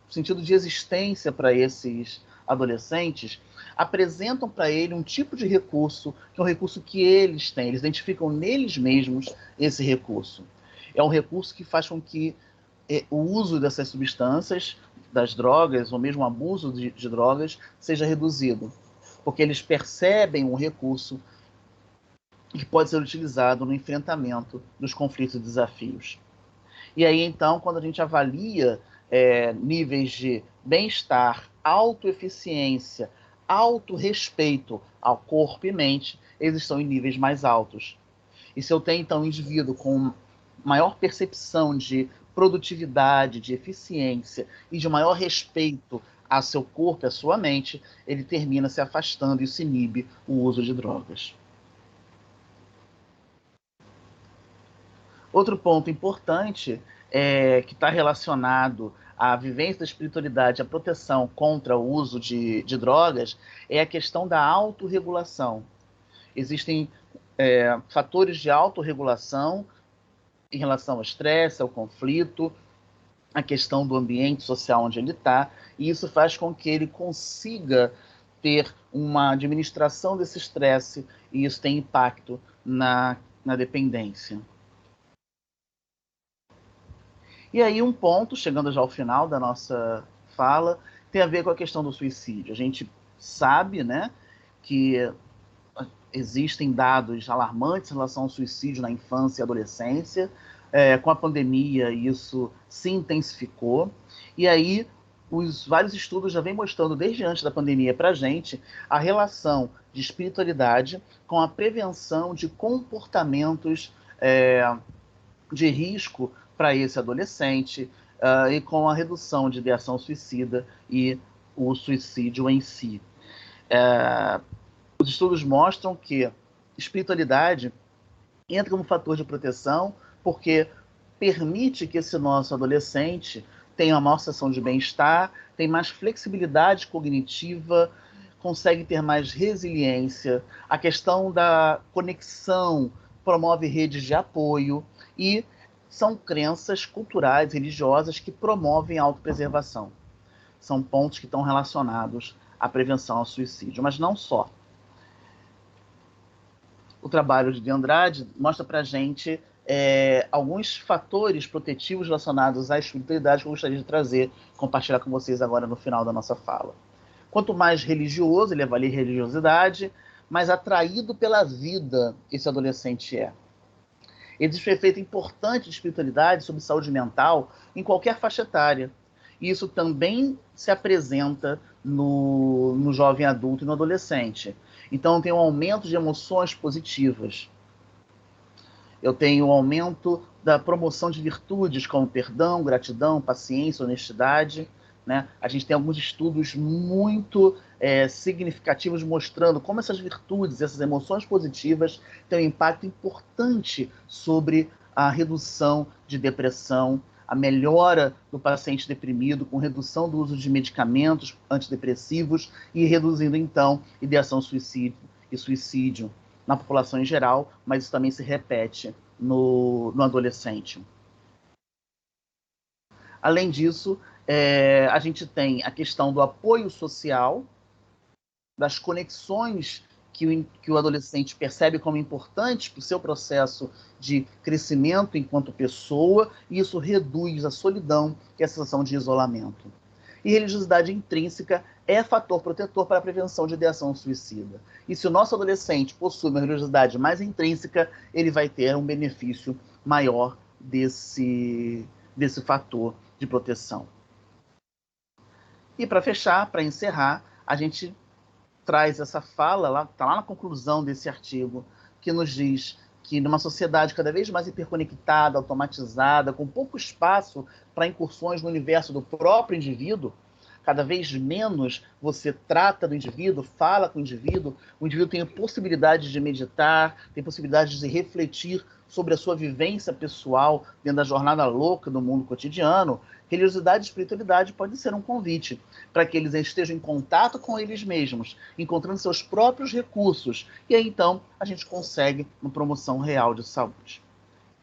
sentido de existência para esses adolescentes, apresentam para ele um tipo de recurso, que é um recurso que eles têm, eles identificam neles mesmos esse recurso. É um recurso que faz com que o uso dessas substâncias, das drogas, ou mesmo o abuso de drogas, seja reduzido, porque eles percebem um recurso que pode ser utilizado no enfrentamento dos conflitos e desafios. E aí, então, quando a gente avalia níveis de bem-estar, autoeficiência, autorrespeito ao corpo e mente, eles estão em níveis mais altos. E se eu tenho, então, um indivíduo com maior percepção de produtividade, de eficiência e de maior respeito a seu corpo e a sua mente, ele termina se afastando e se inibe o uso de drogas. Outro ponto importante que está relacionado à vivência da espiritualidade, à proteção contra o uso de drogas, é a questão da autorregulação. Existem fatores de autorregulação em relação ao estresse, ao conflito, a questão do ambiente social onde ele está, e isso faz com que ele consiga ter uma administração desse estresse, e isso tem impacto na dependência. E aí um ponto, chegando já ao final da nossa fala, tem a ver com a questão do suicídio. A gente sabe, né, que existem dados alarmantes em relação ao suicídio na infância e adolescência. Com a pandemia, isso se intensificou. E aí, os vários estudos já vêm mostrando, desde antes da pandemia para a gente, a relação de espiritualidade com a prevenção de comportamentos de risco para esse adolescente, e com a redução de ideação suicida e o suicídio em si. Os estudos mostram que espiritualidade entra como fator de proteção porque permite que esse nosso adolescente tenha uma maior sensação de bem-estar, tem mais flexibilidade cognitiva, consegue ter mais resiliência. A questão da conexão promove redes de apoio e são crenças culturais, religiosas que promovem a autopreservação. São pontos que estão relacionados à prevenção ao suicídio, mas não só. O trabalho de Andrade mostra para a gente alguns fatores protetivos relacionados à espiritualidade que eu gostaria de trazer, compartilhar com vocês agora no final da nossa fala. Quanto mais religioso, ele avalia religiosidade, mais atraído pela vida esse adolescente é. Existe um efeito importante de espiritualidade sobre saúde mental em qualquer faixa etária. E isso também se apresenta no jovem adulto e no adolescente. Então, tem um aumento de emoções positivas. Eu tenho um aumento da promoção de virtudes como perdão, gratidão, paciência, honestidade. Né? A gente tem alguns estudos muito significativos mostrando como essas virtudes, essas emoções positivas têm um impacto importante sobre a redução de depressão, a melhora do paciente deprimido com redução do uso de medicamentos antidepressivos e reduzindo, então, ideação e suicídio na população em geral, mas isso também se repete no adolescente. Além disso, a gente tem a questão do apoio social, das conexões que o adolescente percebe como importantes para o seu processo de crescimento enquanto pessoa, e isso reduz a solidão e a sensação de isolamento. E religiosidade intrínseca é fator protetor para a prevenção de ideação suicida. E se o nosso adolescente possui uma religiosidade mais intrínseca, ele vai ter um benefício maior desse fator de proteção. E para fechar, para encerrar, a gente traz essa fala, está lá na conclusão desse artigo, que nos diz que numa sociedade cada vez mais hiperconectada, automatizada, com pouco espaço para incursões no universo do próprio indivíduo, cada vez menos você trata do indivíduo, fala com o indivíduo tem a possibilidade de meditar, tem possibilidade de refletir sobre a sua vivência pessoal dentro da jornada louca do mundo cotidiano. Religiosidade e espiritualidade pode ser um convite para que eles estejam em contato com eles mesmos, encontrando seus próprios recursos, e aí então a gente consegue uma promoção real de saúde.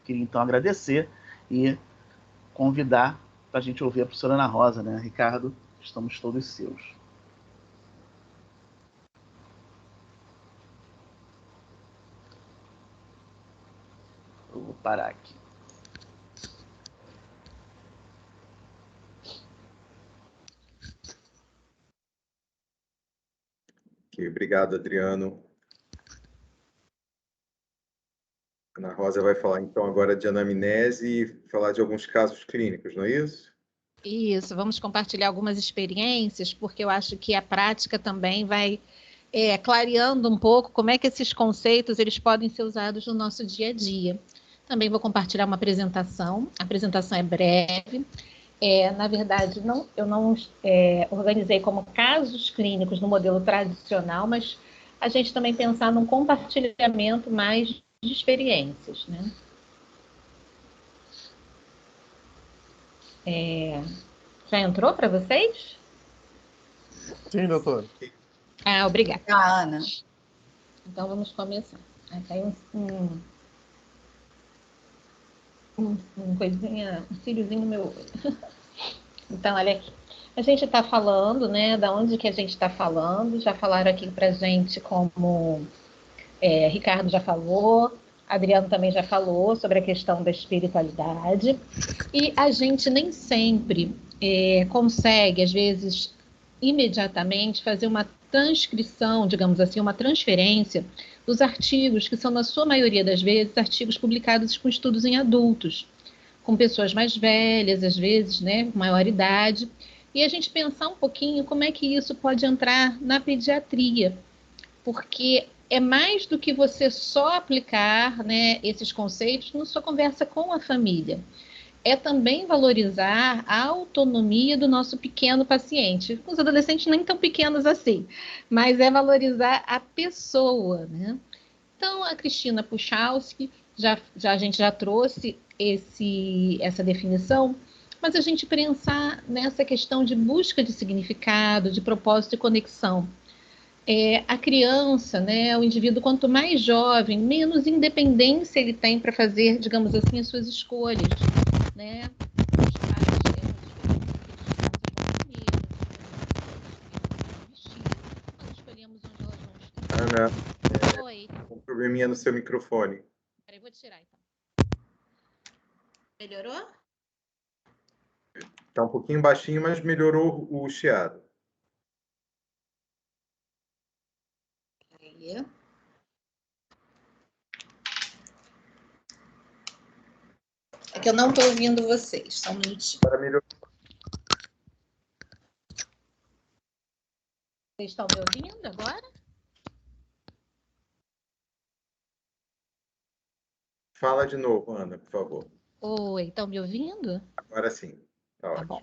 Queria então agradecer e convidar para a gente ouvir a professora Ana Rosa, né? Ricardo, estamos todos seus. Eu vou parar aqui. Okay, obrigado, Adriano. Ana Rosa vai falar, então, agora de anamnese e falar de alguns casos clínicos, não é isso? Isso, vamos compartilhar algumas experiências, porque eu acho que a prática também vai clareando um pouco como é que esses conceitos eles podem ser usados no nosso dia a dia. Também vou compartilhar uma apresentação. A apresentação é breve. Na verdade, eu não organizei como casos clínicos no modelo tradicional, mas a gente também pensar num compartilhamento mais de experiências, né? Já entrou para vocês? Sim, doutor. Ah, obrigada. Ana. Então, vamos começar. Tem um coisinha, um cíliozinho no meu olho. Então, olha aqui. A gente está falando, né? Da onde que a gente está falando? Já falaram aqui para gente como Ricardo já falou, Adriano também já falou sobre a questão da espiritualidade. E a gente nem sempre consegue, às vezes, imediatamente fazer uma transcrição, digamos assim, uma transferência dos artigos, que são, na sua maioria das vezes, artigos publicados com estudos em adultos, com pessoas mais velhas, às vezes, né, com maior idade, e a gente pensar um pouquinho como é que isso pode entrar na pediatria, porque é mais do que você só aplicar, né, esses conceitos na sua conversa com a família. É também valorizar a autonomia do nosso pequeno paciente. Os adolescentes nem tão pequenos assim, mas é valorizar a pessoa, né? Então, a Cristina Puchalski, a gente já trouxe essa definição, mas a gente pensar nessa questão de busca de significado, de propósito e conexão. A criança, né, o indivíduo, quanto mais jovem, menos independência ele tem para fazer, digamos assim, as suas escolhas, né? Os pais, nós escolhemos onde elas vão estar. Ana, Oi. um probleminha no seu microfone. Peraí, vou tirar então. Melhorou? Está um pouquinho baixinho, mas melhorou o chiado. Aí. É que eu não estou ouvindo vocês, só um minutinho. Agora melhorou. Vocês estão me ouvindo agora? Fala de novo, Ana, por favor. Oi, estão me ouvindo? Agora sim. Tá Tá ótimo. bom.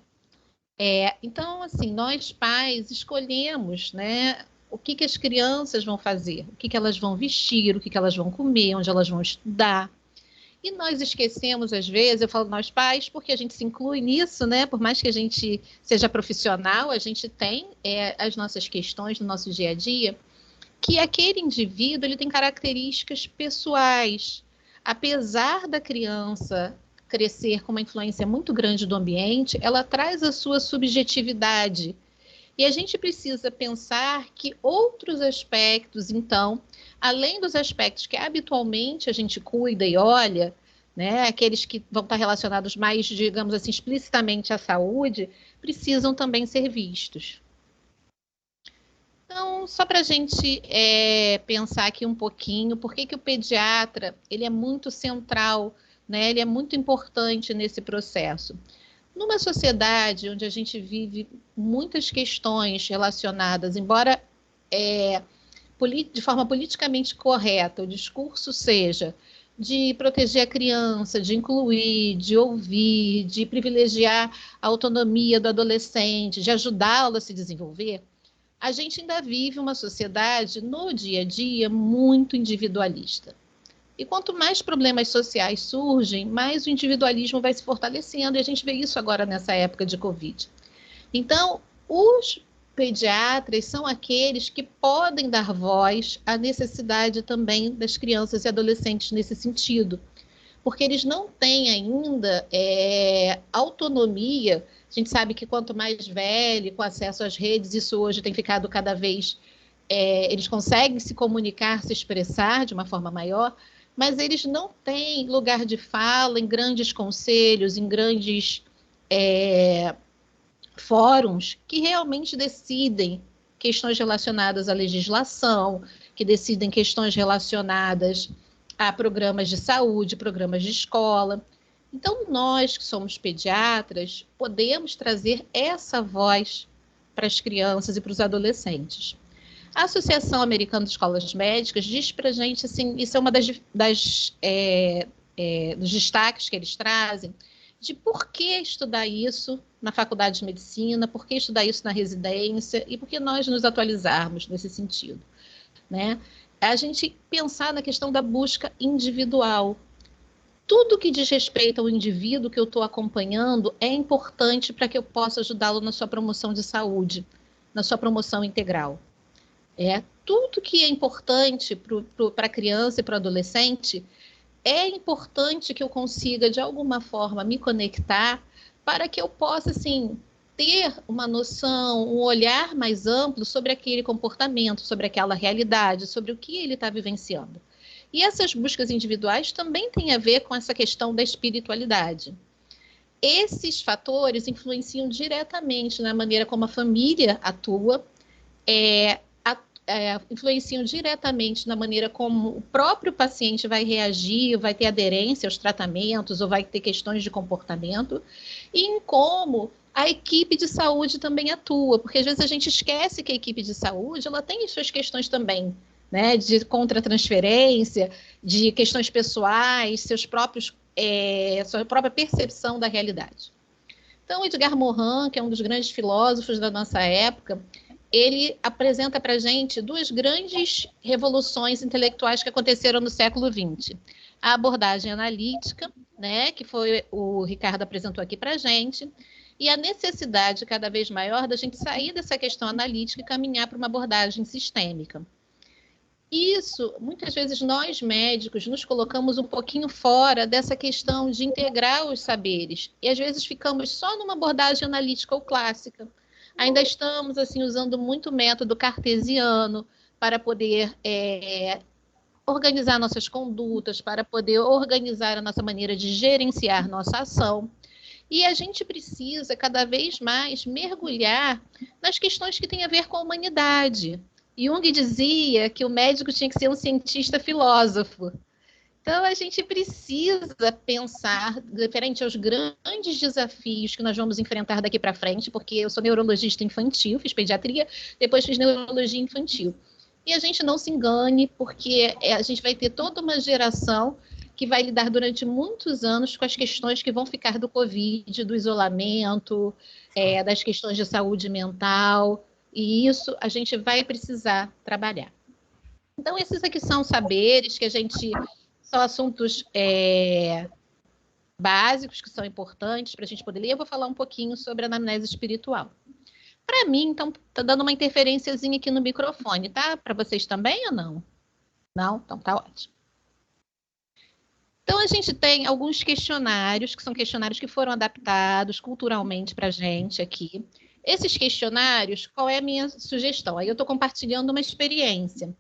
Então, assim, nós pais escolhemos, né, o que as crianças vão fazer, o que elas vão vestir, o que elas vão comer, onde elas vão estudar. E nós esquecemos, às vezes, eu falo nós pais, porque a gente se inclui nisso, né? Por mais que a gente seja profissional, a gente tem as nossas questões no nosso dia a dia, que aquele indivíduo ele tem características pessoais. Apesar da criança crescer com uma influência muito grande do ambiente, ela traz a sua subjetividade. E a gente precisa pensar que outros aspectos, então, além dos aspectos que habitualmente a gente cuida e olha, né, aqueles que vão estar relacionados mais, digamos assim, explicitamente à saúde, precisam também ser vistos. Então, só para a gente pensar aqui um pouquinho, por que o pediatra ele é muito central, né? Ele é muito importante nesse processo. Numa sociedade onde a gente vive muitas questões relacionadas, embora de forma politicamente correta, o discurso seja de proteger a criança, de incluir, de ouvir, de privilegiar a autonomia do adolescente, de ajudá-lo a se desenvolver, a gente ainda vive uma sociedade, no dia a dia, muito individualista. E quanto mais problemas sociais surgem, mais o individualismo vai se fortalecendo, e a gente vê isso agora nessa época de Covid. Então, os pediatras são aqueles que podem dar voz à necessidade também das crianças e adolescentes nesse sentido, porque eles não têm ainda autonomia. A gente sabe que quanto mais velho, com acesso às redes, isso hoje tem ficado cada vez... eles conseguem se comunicar, se expressar de uma forma maior, mas eles não têm lugar de fala em grandes conselhos, em grandes fóruns que realmente decidem questões relacionadas à legislação, que decidem questões relacionadas a programas de saúde, programas de escola. Então, nós que somos pediatras, podemos trazer essa voz para as crianças e para os adolescentes. A Associação Americana de Escolas Médicas diz para a gente, assim, isso é uma dos destaques que eles trazem, de por que estudar isso na faculdade de medicina, por que estudar isso na residência e por que nós nos atualizarmos nesse sentido, né? A gente pensar na questão da busca individual. tudo que diz respeito ao indivíduo que eu estou acompanhando é importante para que eu possa ajudá-lo na sua promoção de saúde, na sua promoção integral. Tudo que é importante para a criança e para o adolescente, é importante que eu consiga, de alguma forma, me conectar para que eu possa, assim, ter uma noção, um olhar mais amplo sobre aquele comportamento, sobre aquela realidade, sobre o que ele está vivenciando. E essas buscas individuais também têm a ver com essa questão da espiritualidade. Esses fatores influenciam diretamente na maneira como a família atua, influenciam diretamente na maneira como o próprio paciente vai reagir, vai ter aderência aos tratamentos ou vai ter questões de comportamento, e em como a equipe de saúde também atua, porque às vezes a gente esquece que a equipe de saúde ela tem suas questões também, né, de contra-transferência, de questões pessoais, sua própria percepção da realidade. Então, Edgar Morin, que é um dos grandes filósofos da nossa época, ele apresenta para a gente duas grandes revoluções intelectuais que aconteceram no século XX. A abordagem analítica, né, que foi o Ricardo apresentou aqui para a gente, e a necessidade cada vez maior da gente sair dessa questão analítica e caminhar para uma abordagem sistêmica. Isso, muitas vezes nós médicos nos colocamos um pouquinho fora dessa questão de integrar os saberes, e às vezes ficamos só numa abordagem analítica ou clássica. Ainda estamos assim usando muito o método cartesiano para poder organizar nossas condutas, para poder organizar a nossa maneira de gerenciar nossa ação. E a gente precisa cada vez mais mergulhar nas questões que têm a ver com a humanidade. Jung dizia que o médico tinha que ser um cientista filósofo. Então, a gente precisa pensar, referente aos grandes desafios que nós vamos enfrentar daqui para frente, porque eu sou neurologista infantil, fiz pediatria, depois fiz neurologia infantil. E a gente não se engane, porque a gente vai ter toda uma geração que vai lidar durante muitos anos com as questões que vão ficar do Covid, do isolamento, das questões de saúde mental, e isso a gente vai precisar trabalhar. Então, esses aqui são saberes que a gente... São assuntos básicos que são importantes para a gente poder ler. Eu vou falar um pouquinho sobre a anamnese espiritual. Para mim, então, está dando uma interferênciazinha aqui no microfone, tá? Para vocês também ou não? Não? Então tá ótimo. Então, a gente tem alguns questionários, que são questionários que foram adaptados culturalmente para a gente aqui. Esses questionários, qual é a minha sugestão? Aí eu estou compartilhando uma experiência.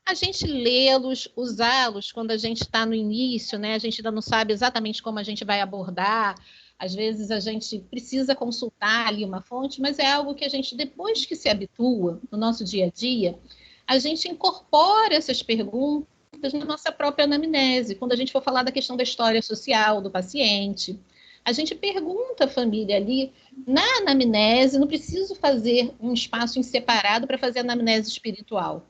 A gente lê-los, usá-los quando a gente está no início, né? A gente ainda não sabe exatamente como a gente vai abordar. Às vezes a gente precisa consultar ali uma fonte, mas é algo que a gente, depois que se habitua no nosso dia a dia, a gente incorpora essas perguntas na nossa própria anamnese. Quando a gente for falar da questão da história social do paciente, a gente pergunta à família ali, na anamnese, não preciso fazer um espaço em separado para fazer anamnese espiritual.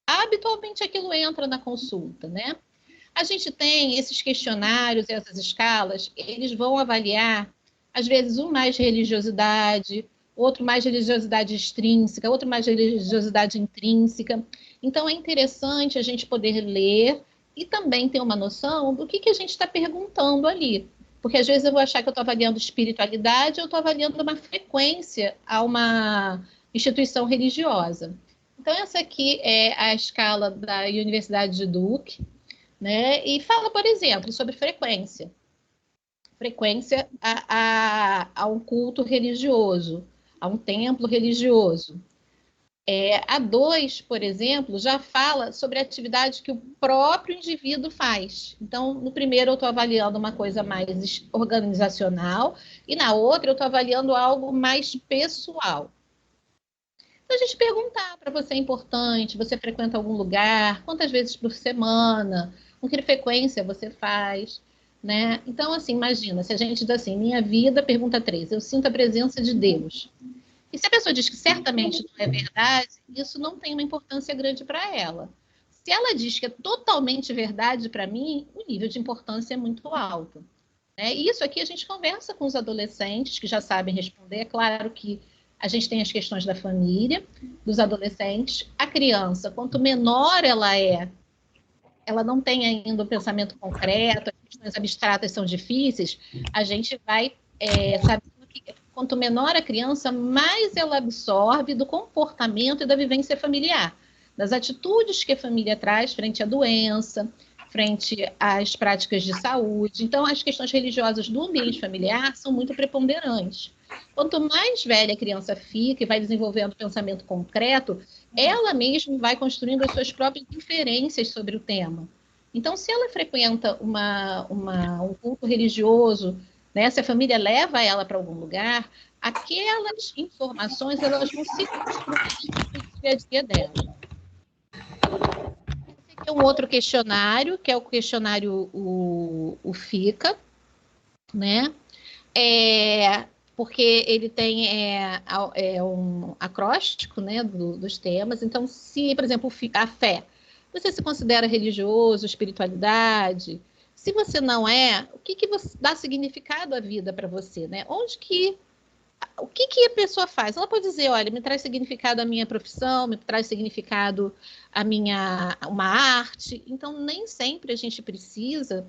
Habitualmente aquilo entra na consulta, né? A gente tem esses questionários, essas escalas, eles vão avaliar, às vezes, um mais religiosidade, outro mais religiosidade extrínseca, outro mais religiosidade intrínseca. Então, é interessante a gente poder ler e também ter uma noção do que a gente está perguntando ali. Porque, às vezes, eu vou achar que eu estou avaliando espiritualidade ou estou avaliando uma frequência a uma instituição religiosa. Então, essa aqui é a escala da Universidade de Duke, né? E fala, por exemplo, sobre frequência. Frequência a um culto religioso, a um templo religioso. A 2, por exemplo, já fala sobre a atividade que o próprio indivíduo faz. Então, no primeiro eu estou avaliando uma coisa mais organizacional e na outra eu estou avaliando algo mais pessoal. A gente perguntar para você é importante, você frequenta algum lugar, quantas vezes por semana, com que frequência você faz, né? Então, assim, imagina, se a gente diz assim, minha vida, pergunta 3, eu sinto a presença de Deus. E se a pessoa diz que certamente não é verdade, isso não tem uma importância grande para ela. Se ela diz que é totalmente verdade para mim, o nível de importância é muito alto. Né? E isso aqui a gente conversa com os adolescentes que já sabem responder, é claro que a gente tem as questões da família, dos adolescentes. A criança, quanto menor ela é, ela não tem ainda um pensamento concreto, a gente questões abstratas são difíceis, a gente vai sabendo que quanto menor a criança, mais ela absorve do comportamento e da vivência familiar, das atitudes que a família traz frente à doença, frente às práticas de saúde. Então, as questões religiosas do ambiente familiar são muito preponderantes. Quanto mais velha a criança fica e vai desenvolvendo pensamento concreto, ela mesma vai construindo as suas próprias inferências sobre o tema. Então, se ela frequenta um culto religioso, né, se a família leva ela para algum lugar, aquelas informações elas vão se construir no dia a dia dela. Tem um outro questionário, que é o questionário o FICA, né? Porque ele tem um acróstico, né, dos temas. Então, se, por exemplo, a fé, você se considera religioso, espiritualidade? Se você não é, o que você dá significado à vida para você, né? O que a pessoa faz? Ela pode dizer, olha, me traz significado a minha profissão, me traz significado uma arte. Então, nem sempre a gente precisa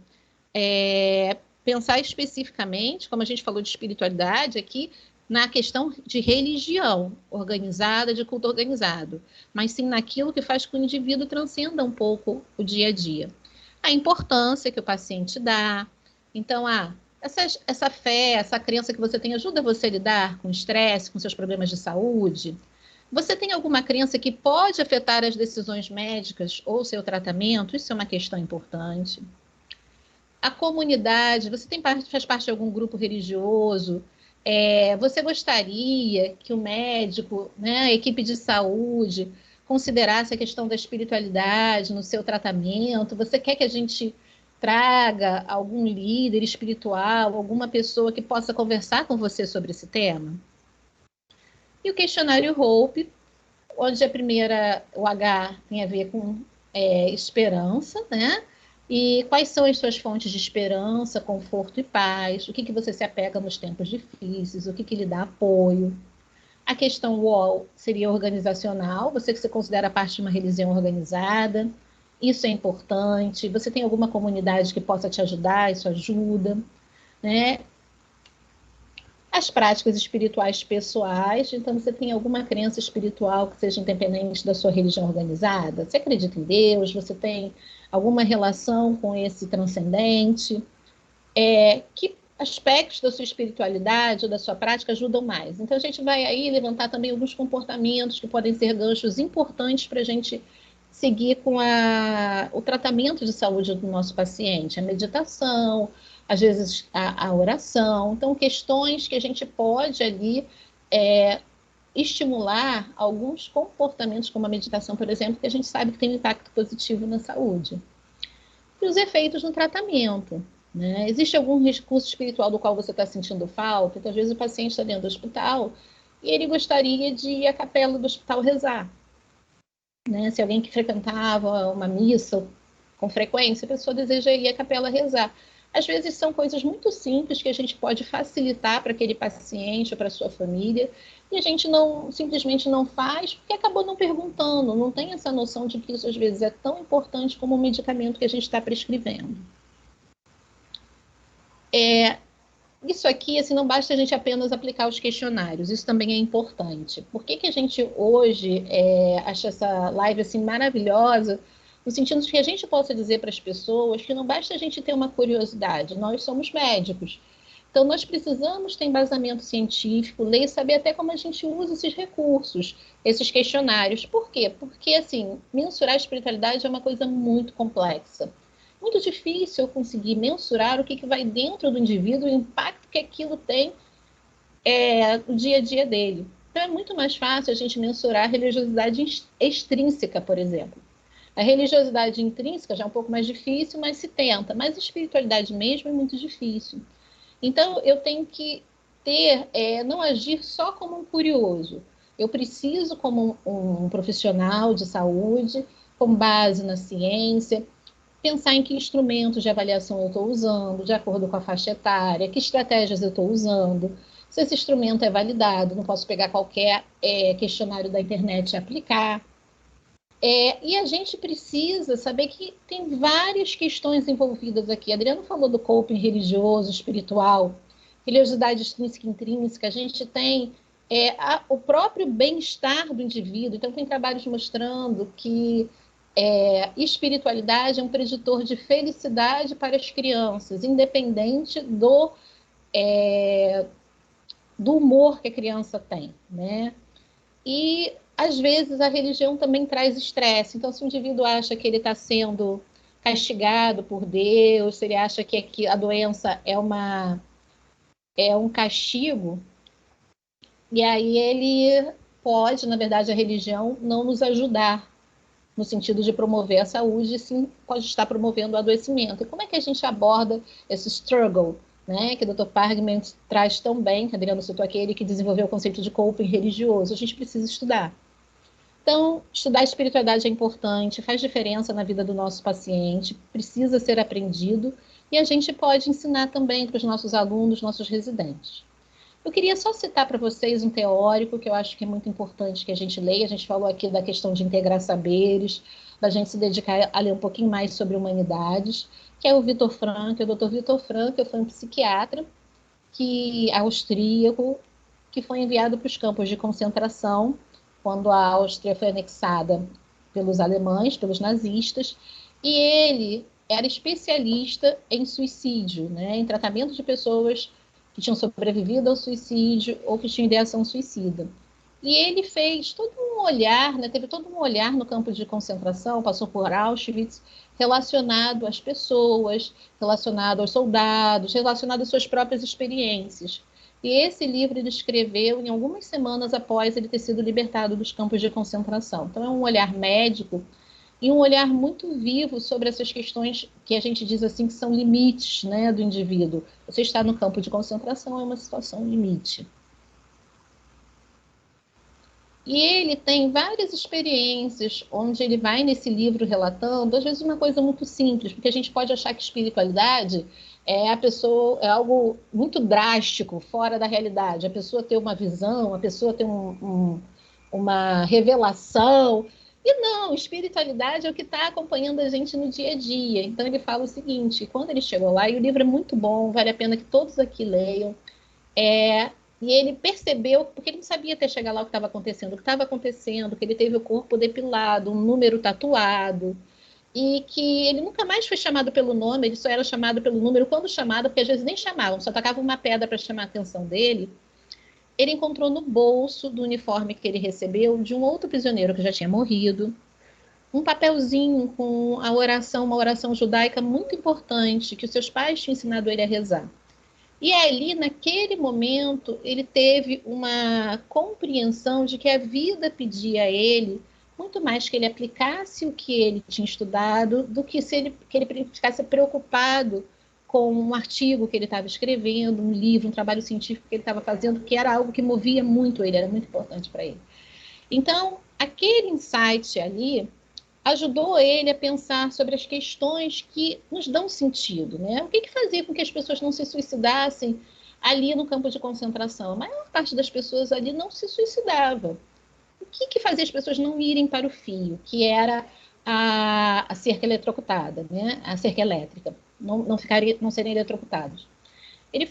pensar especificamente, como a gente falou de espiritualidade aqui, na questão de religião organizada, de culto organizado, mas sim naquilo que faz com que o indivíduo transcenda um pouco o dia a dia. A importância que o paciente dá. Então, essa fé, essa crença que você tem ajuda você a lidar com estresse, com seus problemas de saúde? Você tem alguma crença que pode afetar as decisões médicas ou seu tratamento? Isso é uma questão importante. A comunidade, você faz parte de algum grupo religioso? Você gostaria que o médico, né, a equipe de saúde, considerasse a questão da espiritualidade no seu tratamento? Você quer que a gente traga algum líder espiritual, alguma pessoa que possa conversar com você sobre esse tema? E o questionário HOPE, onde o H tem a ver com esperança, né? E quais são as suas fontes de esperança, conforto e paz? O que você se apega nos tempos difíceis? O que lhe dá apoio? A questão UOL seria organizacional. Você que se considera parte de uma religião organizada, isso é importante. Você tem alguma comunidade que possa te ajudar? Isso ajuda, né? As práticas espirituais pessoais. Então, você tem alguma crença espiritual que seja independente da sua religião organizada? Você acredita em Deus? Você tem alguma relação com esse transcendente? Que aspectos da sua espiritualidade ou da sua prática ajudam mais? Então, a gente vai aí levantar também alguns comportamentos que podem ser ganchos importantes para a gente seguir com o tratamento de saúde do nosso paciente. A meditação, às vezes a oração. Então, questões que a gente pode ali estimular alguns comportamentos, como a meditação, por exemplo, que a gente sabe que tem um impacto positivo na saúde. E os efeitos no tratamento, né? Existe algum recurso espiritual do qual você está sentindo falta? Então, às vezes o paciente está dentro do hospital e ele gostaria de ir à capela do hospital rezar, né? Se alguém que frequentava uma missa com frequência, a pessoa deseja ir à capela rezar. Às vezes são coisas muito simples que a gente pode facilitar para aquele paciente ou para a sua família, e a gente simplesmente não faz porque acabou não perguntando, não tem essa noção de que isso às vezes é tão importante como o medicamento que a gente está prescrevendo. Isso aqui, assim, não basta a gente apenas aplicar os questionários, isso também é importante. Por que a gente hoje acha essa live assim maravilhosa? No sentido de que a gente possa dizer para as pessoas que não basta a gente ter uma curiosidade, nós somos médicos. Então, nós precisamos ter embasamento científico, ler e saber até como a gente usa esses recursos, esses questionários. Por quê? Porque, assim, mensurar a espiritualidade é uma coisa muito complexa. Muito difícil eu conseguir mensurar o que vai dentro do indivíduo, o impacto que aquilo tem no dia a dia dele. Então, é muito mais fácil a gente mensurar a religiosidade extrínseca, por exemplo. A religiosidade intrínseca já é um pouco mais difícil, mas se tenta. Mas a espiritualidade mesmo é muito difícil. Então, eu tenho que não agir só como um curioso. Eu preciso, como um profissional de saúde, com base na ciência, pensar em que instrumentos de avaliação eu estou usando, de acordo com a faixa etária, que estratégias eu estou usando, se esse instrumento é validado, não posso pegar qualquer questionário da internet e aplicar. E a gente precisa saber que tem várias questões envolvidas aqui. Adriano falou do coping religioso, espiritual, religiosidade extrínseca e intrínseca. A gente tem o próprio bem-estar do indivíduo. Então, tem trabalhos mostrando que espiritualidade é um preditor de felicidade para as crianças, independente do humor que a criança tem, né? E, às vezes, a religião também traz estresse. Então, se o indivíduo acha que ele está sendo castigado por Deus, se ele acha que a doença é um castigo, e aí ele pode, na verdade, a religião não nos ajudar no sentido de promover a saúde, sim pode estar promovendo o adoecimento. E como é que a gente aborda esse struggle, né, que o Dr. Pargament traz tão bem, que a Adriano citou aqui, ele que desenvolveu o conceito de coping religioso? A gente precisa estudar. Então, estudar a espiritualidade é importante, faz diferença na vida do nosso paciente, precisa ser aprendido, e a gente pode ensinar também para os nossos alunos, nossos residentes. Eu queria só citar para vocês um teórico que eu acho que é muito importante que a gente leia. A gente falou aqui da questão de integrar saberes, da gente se dedicar a ler um pouquinho mais sobre humanidades, que é o Viktor Frankl. O Dr. Viktor Frankl foi um psiquiatra austríaco que foi enviado para os campos de concentração quando a Áustria foi anexada pelos alemães, pelos nazistas, e ele era especialista em suicídio, né, em tratamento de pessoas que tinham sobrevivido ao suicídio ou que tinham ideação suicida. E ele fez todo um olhar, né, teve todo um olhar no campo de concentração, passou por Auschwitz, relacionado às pessoas, relacionado aos soldados, relacionado às suas próprias experiências. E esse livro ele escreveu em algumas semanas após ele ter sido libertado dos campos de concentração. Então é um olhar médico e um olhar muito vivo sobre essas questões que a gente diz assim que são limites, né, do indivíduo. Você está no campo de concentração, é uma situação limite. E ele tem várias experiências onde ele vai nesse livro relatando, às vezes uma coisa muito simples, porque a gente pode achar que espiritualidade é algo muito drástico, fora da realidade. A pessoa ter uma visão, a pessoa ter uma revelação. E não, espiritualidade é o que está acompanhando a gente no dia a dia. Então ele fala o seguinte, quando ele chegou lá, e o livro é muito bom, vale a pena que todos aqui leiam, e ele percebeu, porque ele não sabia até chegar lá o que estava acontecendo, que ele teve o corpo depilado, um número tatuado, e que ele nunca mais foi chamado pelo nome, ele só era chamado pelo número quando chamado, porque às vezes nem chamavam, só tacavam uma pedra para chamar a atenção dele. Ele encontrou no bolso do uniforme que ele recebeu de um outro prisioneiro que já tinha morrido, um papelzinho com a oração, uma oração judaica muito importante, que os seus pais tinham ensinado ele a rezar. E ali, naquele momento, ele teve uma compreensão de que a vida pedia a ele muito mais que ele aplicasse o que ele tinha estudado do que que ele ficasse preocupado com um artigo que ele estava escrevendo, um livro, um trabalho científico que ele estava fazendo, que era algo que movia muito ele, era muito importante para ele. Então, aquele insight ali ajudou ele a pensar sobre as questões que nos dão sentido, né? O que fazia com que as pessoas não se suicidassem ali no campo de concentração? A maior parte das pessoas ali não se suicidava. O que fazia as pessoas não irem para o fio, que era a cerca eletrocutada, né? A cerca elétrica, não serem eletrocutados? Ele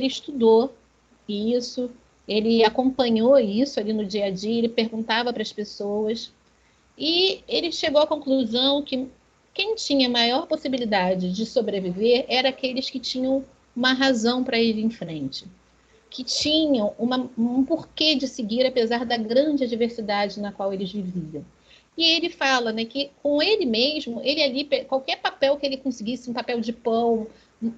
estudou isso, ele acompanhou isso ali no dia a dia, ele perguntava para as pessoas, e ele chegou à conclusão que quem tinha maior possibilidade de sobreviver era aqueles que tinham uma razão para ir em frente, que tinham um porquê de seguir, apesar da grande adversidade na qual eles viviam. E ele fala, né, que com ele mesmo, ele ali, qualquer papel que ele conseguisse, um papel de pão,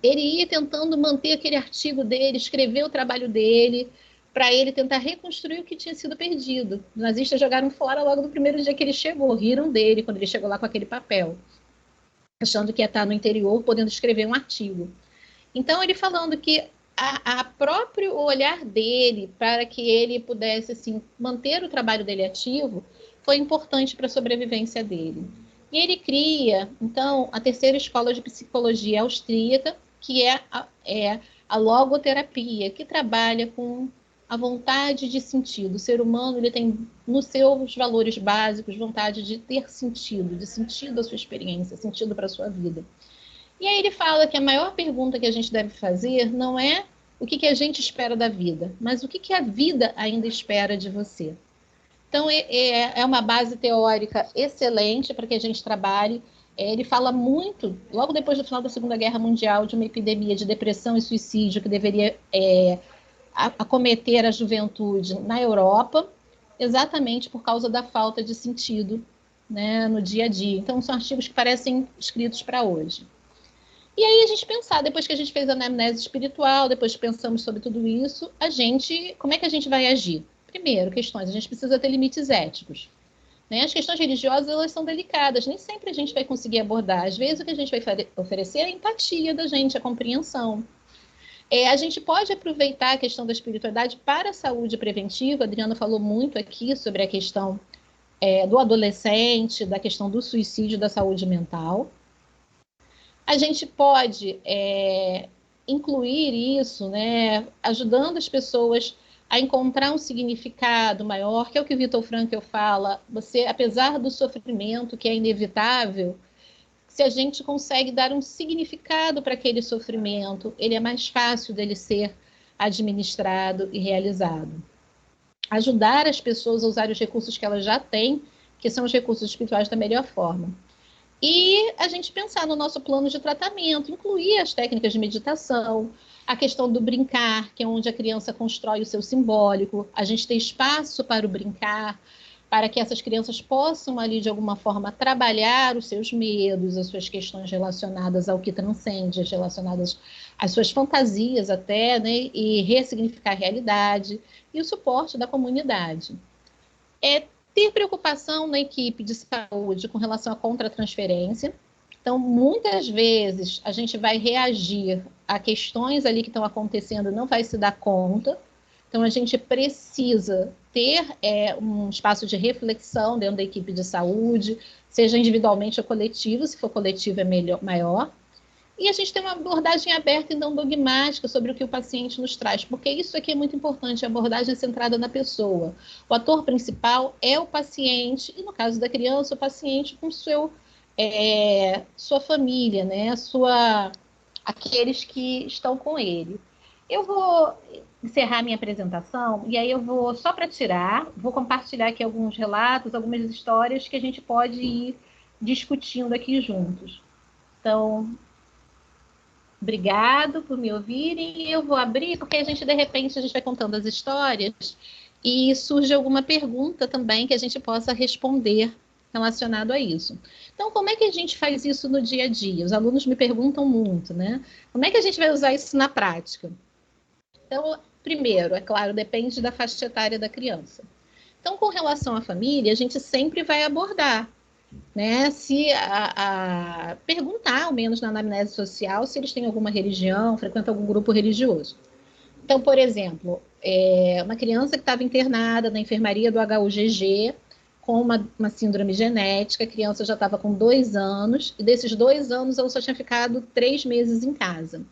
ele ia tentando manter aquele artigo dele, escrever o trabalho dele, para ele tentar reconstruir o que tinha sido perdido. Os nazistas jogaram fora logo no primeiro dia que ele chegou, riram dele quando ele chegou lá com aquele papel, achando que ia estar no interior, podendo escrever um artigo. Então, ele falando que a próprio olhar dele para que ele pudesse assim, manter o trabalho dele ativo foi importante para a sobrevivência dele. E ele cria, então, a terceira escola de psicologia austríaca, que é a logoterapia, que trabalha com a vontade de sentido. O ser humano, ele tem nos seus valores básicos vontade de ter sentido, de sentido a sua experiência, sentido para a sua vida. E aí ele fala que a maior pergunta que a gente deve fazer não é o que a gente espera da vida, mas o que a vida ainda espera de você. Então, é uma base teórica excelente para que a gente trabalhe. Ele fala muito, logo depois do final da Segunda Guerra Mundial, de uma epidemia de depressão e suicídio que deveria acometer a juventude na Europa, exatamente por causa da falta de sentido, né, no dia a dia. Então, são artigos que parecem escritos para hoje. E aí a gente pensar, depois que a gente fez a anamnese espiritual, depois que pensamos sobre tudo isso, como é que a gente vai agir? Primeiro, a gente precisa ter limites éticos. Né? As questões religiosas, elas são delicadas, nem sempre a gente vai conseguir abordar. Às vezes o que a gente vai oferecer é a empatia da gente, a compreensão. A gente pode aproveitar a questão da espiritualidade para a saúde preventiva. A Adriana falou muito aqui sobre a questão do adolescente, da questão do suicídio, da saúde mental. A gente pode incluir isso, né, ajudando as pessoas a encontrar um significado maior, que é o que o Viktor Frankl fala. Você, apesar do sofrimento que é inevitável, se a gente consegue dar um significado para aquele sofrimento, ele é mais fácil dele ser administrado e realizado. Ajudar as pessoas a usar os recursos que elas já têm, que são os recursos espirituais, da melhor forma. E a gente pensar no nosso plano de tratamento, incluir as técnicas de meditação, a questão do brincar, que é onde a criança constrói o seu simbólico, a gente ter espaço para o brincar, para que essas crianças possam ali, de alguma forma, trabalhar os seus medos, as suas questões relacionadas ao que transcende, relacionadas às suas fantasias até, né, e ressignificar a realidade, e o suporte da comunidade. Ter preocupação na equipe de saúde com relação à contratransferência. Então, muitas vezes, a gente vai reagir a questões ali que estão acontecendo, não vai se dar conta. Então, a gente precisa ter um espaço de reflexão dentro da equipe de saúde, seja individualmente ou coletivo, se for coletivo é maior. E a gente tem uma abordagem aberta e não dogmática sobre o que o paciente nos traz, porque isso aqui é muito importante, a abordagem é centrada na pessoa. O ator principal é o paciente, e no caso da criança, o paciente com sua família, né? Aqueles que estão com ele. Eu vou encerrar minha apresentação, e aí eu vou, só para vou compartilhar aqui alguns relatos, algumas histórias que a gente pode ir discutindo aqui juntos. Então, obrigado por me ouvirem. Eu vou abrir, porque de repente, a gente vai contando as histórias e surge alguma pergunta também que a gente possa responder relacionado a isso. Então, como é que a gente faz isso no dia a dia? Os alunos me perguntam muito, né? Como é que a gente vai usar isso na prática? Então, primeiro, é claro, depende da faixa etária da criança. Então, com relação à família, a gente sempre vai abordar, né, perguntar, ao menos na anamnese social, se eles têm alguma religião, frequentam algum grupo religioso. Então, por exemplo, uma criança que estava internada na enfermaria do HUGG com uma síndrome genética, a criança já estava com 2 anos, e desses 2 anos ela só tinha ficado 3 meses em casa.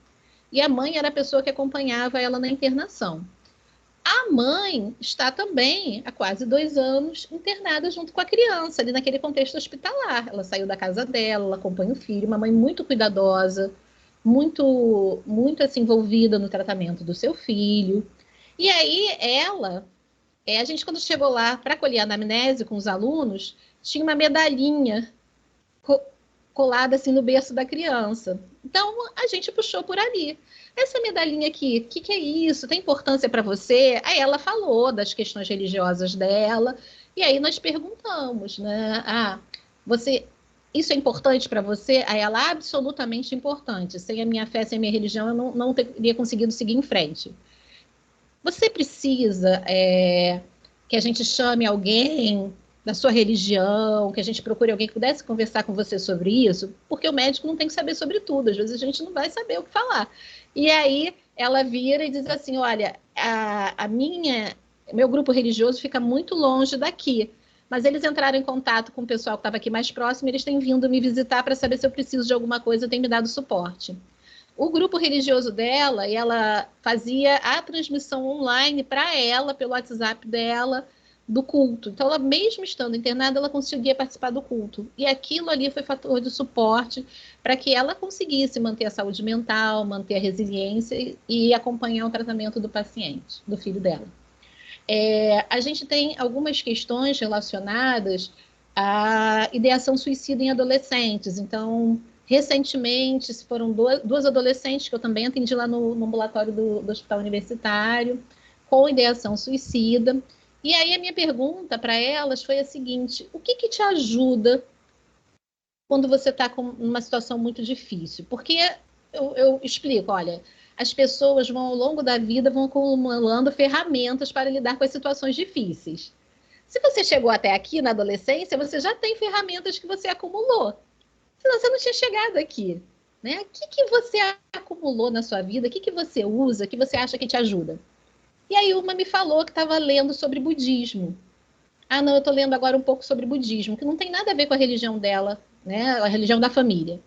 E a mãe era a pessoa que acompanhava ela na internação. A mãe está também há quase 2 anos internada junto com a criança, ali naquele contexto hospitalar. Ela saiu da casa dela, ela acompanha o filho, uma mãe muito cuidadosa, muito assim, envolvida no tratamento do seu filho. E aí a gente quando chegou lá para colher a anamnese com os alunos, tinha uma medalhinha colada assim no berço da criança. Então, a gente puxou por ali. Essa medalhinha aqui, o que é isso? Tem importância para você? Aí ela falou das questões religiosas dela, e aí nós perguntamos, né? Isso é importante para você? Aí ela, absolutamente importante. Sem a minha fé, sem a minha religião, eu não teria conseguido seguir em frente. Você precisa que a gente chame alguém da sua religião, que a gente procure alguém que pudesse conversar com você sobre isso, porque o médico não tem que saber sobre tudo, às vezes a gente não vai saber o que falar. E aí ela vira e diz assim, olha, meu grupo religioso fica muito longe daqui, mas eles entraram em contato com o pessoal que estava aqui mais próximo, eles têm vindo me visitar para saber se eu preciso de alguma coisa, têm me dado suporte. o grupo religioso dela, e ela fazia a transmissão online para ela, pelo WhatsApp dela, do culto. Então, ela, mesmo estando internada, ela conseguia participar do culto. E aquilo ali foi fator de suporte para que ela conseguisse manter a saúde mental, manter a resiliência e acompanhar o tratamento do paciente, do filho dela. A gente tem algumas questões relacionadas à ideação suicida em adolescentes. Então, recentemente, foram duas adolescentes que eu também atendi lá no ambulatório do Hospital Universitário, com ideação suicida. E aí a minha pergunta para elas foi a seguinte: o que te ajuda quando você está com uma situação muito difícil? Porque eu explico, olha, as pessoas vão ao longo da vida vão acumulando ferramentas para lidar com as situações difíceis. Se você chegou até aqui na adolescência, você já tem ferramentas que você acumulou. Senão você não tinha chegado aqui. Né? O que você acumulou na sua vida? O que você usa, que você acha que te ajuda? E aí uma me falou que estava lendo sobre budismo. Ah, não, eu estou lendo agora um pouco sobre budismo, que não tem nada a ver com a religião dela, né? A religião da família.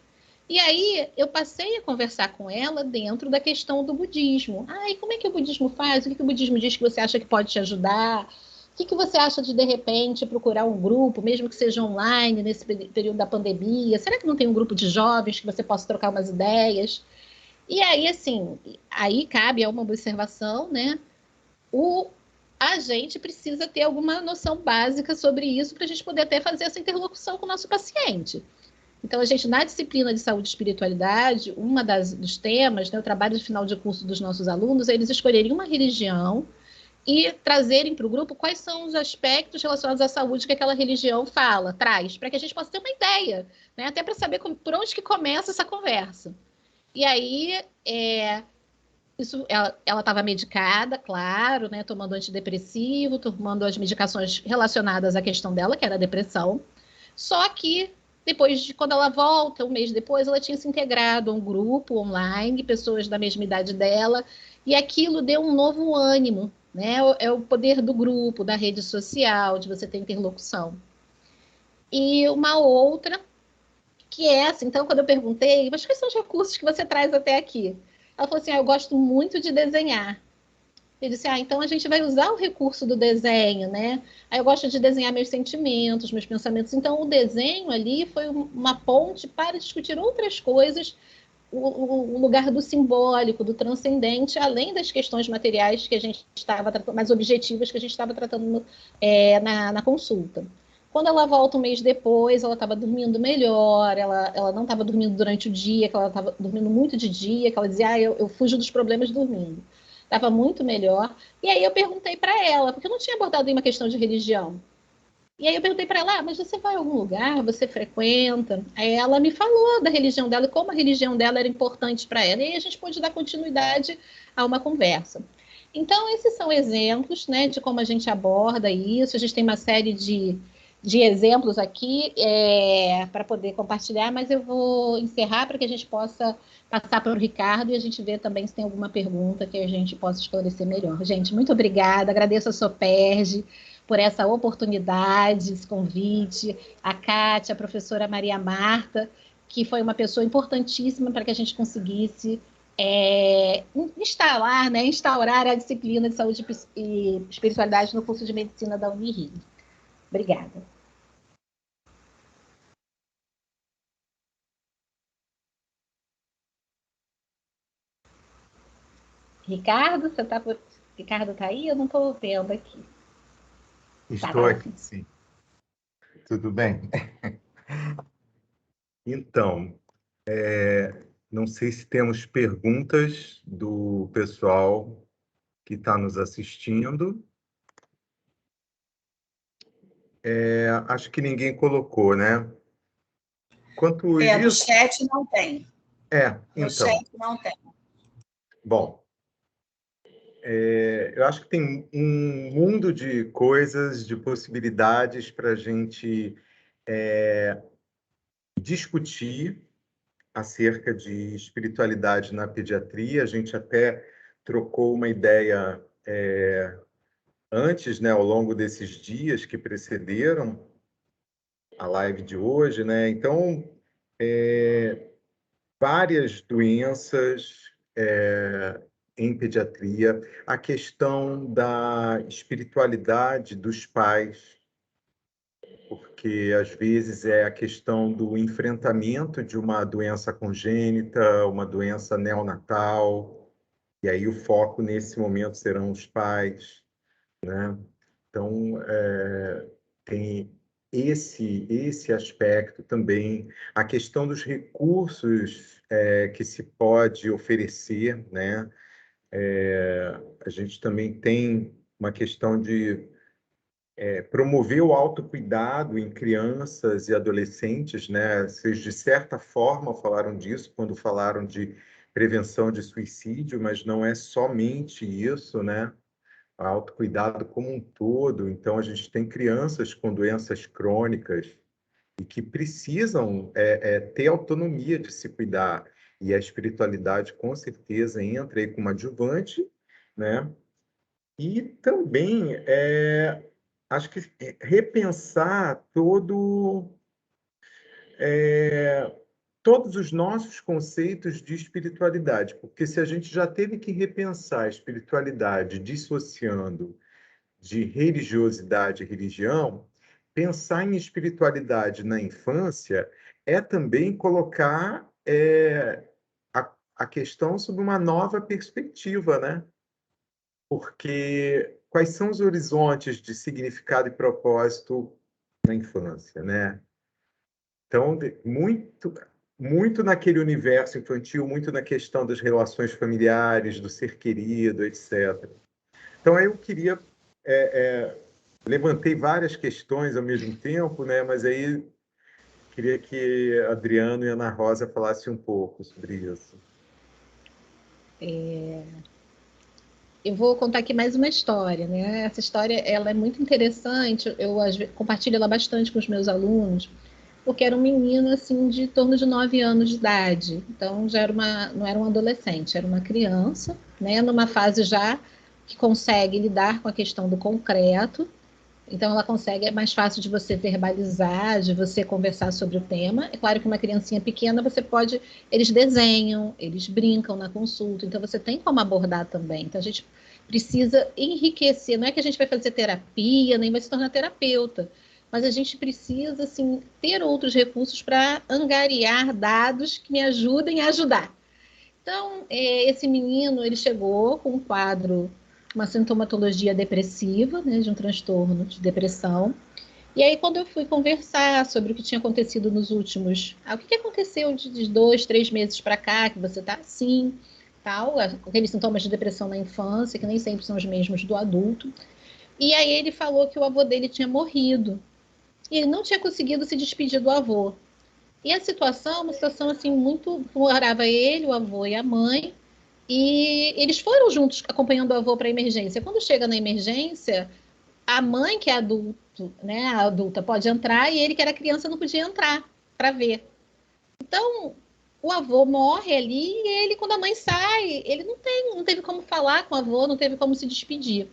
E aí eu passei a conversar com ela dentro da questão do budismo. Ah, e como é que o budismo faz? O que o budismo diz que você acha que pode te ajudar? O que você acha de repente, procurar um grupo, mesmo que seja online, nesse período da pandemia? Será que não tem um grupo de jovens que você possa trocar umas ideias? E aí, assim, aí cabe a uma observação, né? A gente precisa ter alguma noção básica sobre isso para a gente poder até fazer essa interlocução com o nosso paciente. Então, a gente, na disciplina de saúde e espiritualidade, dos temas, né, o trabalho de final de curso dos nossos alunos, é eles escolherem uma religião e trazerem para o grupo quais são os aspectos relacionados à saúde que aquela religião traz, para que a gente possa ter uma ideia, né, até para saber por onde que começa essa conversa. E aí, ela estava medicada, claro, né, tomando antidepressivo, tomando as medicações relacionadas à questão dela, que era a depressão. Só que, quando ela volta, um mês depois, ela tinha se integrado a um grupo online, pessoas da mesma idade dela, e aquilo deu um novo ânimo, né? É o poder do grupo, da rede social, de você ter interlocução. E uma outra, que é essa, então, quando eu perguntei, mas quais são os recursos que você traz até aqui? Ela falou assim, eu gosto muito de desenhar. Eu disse, então a gente vai usar o recurso do desenho, né? Aí eu gosto de desenhar meus sentimentos, meus pensamentos. Então, o desenho ali foi uma ponte para discutir outras coisas, o lugar do simbólico, do transcendente, além das questões materiais que a gente estava tratando, mais objetivas que a gente estava tratando na consulta. Quando ela volta um mês depois, ela estava dormindo melhor, ela não estava dormindo durante o dia, que ela estava dormindo muito de dia, que ela dizia, eu fujo dos problemas dormindo. Estava muito melhor. E aí eu perguntei para ela, porque eu não tinha abordado uma questão de religião. E aí eu perguntei para ela, mas você vai a algum lugar? Você frequenta? Aí ela me falou da religião dela e como a religião dela era importante para ela. E aí a gente pôde dar continuidade a uma conversa. Então, esses são exemplos, né, de como a gente aborda isso. A gente tem uma série de exemplos aqui para poder compartilhar, mas eu vou encerrar para que a gente possa passar para o Ricardo e a gente ver também se tem alguma pergunta que a gente possa esclarecer melhor. Gente, muito obrigada, agradeço a Soperge por essa oportunidade, esse convite, a Kátia, a professora Maria Marta, que foi uma pessoa importantíssima para que a gente conseguisse instaurar a disciplina de saúde e espiritualidade no curso de medicina da Unirio. Obrigada. Ricardo, Ricardo está aí? Eu não estou vendo aqui. Estou aqui, sim. Tudo bem? Então, não sei se temos perguntas do pessoal que está nos assistindo. Acho que ninguém colocou, né? Quanto do isso... chat não tem. No chat não tem. Bom, eu acho que tem um mundo de coisas, de possibilidades para a gente discutir acerca de espiritualidade na pediatria. A gente até trocou uma ideia antes, né, ao longo desses dias que precederam a live de hoje, né? Então, várias doenças em pediatria, a questão da espiritualidade dos pais, porque às vezes é a questão do enfrentamento de uma doença congênita, uma doença neonatal, e aí o foco nesse momento serão os pais, né? Então, tem esse aspecto também, a questão dos recursos que se pode oferecer, né? A gente também tem uma questão de promover o autocuidado em crianças e adolescentes, né? Vocês, de certa forma, falaram disso quando falaram de prevenção de suicídio, mas não é somente isso, né? Autocuidado como um todo. Então, a gente tem crianças com doenças crônicas e que precisam ter autonomia de se cuidar. E a espiritualidade, com certeza, entra aí como adjuvante, né? E também, acho que repensar todos os nossos conceitos de espiritualidade, porque se a gente já teve que repensar a espiritualidade dissociando de religiosidade e religião, pensar em espiritualidade na infância é também colocar a questão sob uma nova perspectiva, né? Porque quais são os horizontes de significado e propósito na infância, né? Então, muito naquele universo infantil, muito na questão das relações familiares, do ser querido, etc. Então, aí eu queria levantei várias questões ao mesmo tempo, né? Mas aí queria que Adriano e Ana Rosa falassem um pouco sobre isso. Eu vou contar aqui mais uma história, né? Essa história ela é muito interessante, eu compartilho ela bastante com os meus alunos, porque era um menino assim de torno de 9 anos de idade, então já era não era um adolescente, era uma criança, né? Numa fase já que consegue lidar com a questão do concreto, então ela consegue, é mais fácil de você verbalizar, de você conversar sobre o tema. É claro que uma criancinha pequena você pode, eles desenham, eles brincam na consulta, então você tem como abordar também. Então a gente precisa enriquecer, não é que a gente vai fazer terapia, nem vai se tornar terapeuta, mas a gente precisa assim ter outros recursos para angariar dados que me ajudem a ajudar. Então, esse menino, ele chegou com um quadro, uma sintomatologia depressiva, né, de um transtorno de depressão. E aí, quando eu fui conversar sobre o que tinha acontecido nos últimos... o que aconteceu de 2, 3 meses para cá, que você está assim, tal, aqueles sintomas de depressão na infância, que nem sempre são os mesmos do adulto. E aí ele falou que o avô dele tinha morrido. E ele não tinha conseguido se despedir do avô. E a situação, uma situação assim muito... Morava ele, o avô e a mãe, e eles foram juntos acompanhando o avô para a emergência. Quando chega na emergência, a mãe, que é adulto, né, a adulta, pode entrar e ele, que era criança, não podia entrar para ver. Então, o avô morre ali e ele, quando a mãe sai, ele não teve como falar com o avô, não teve como se despedir,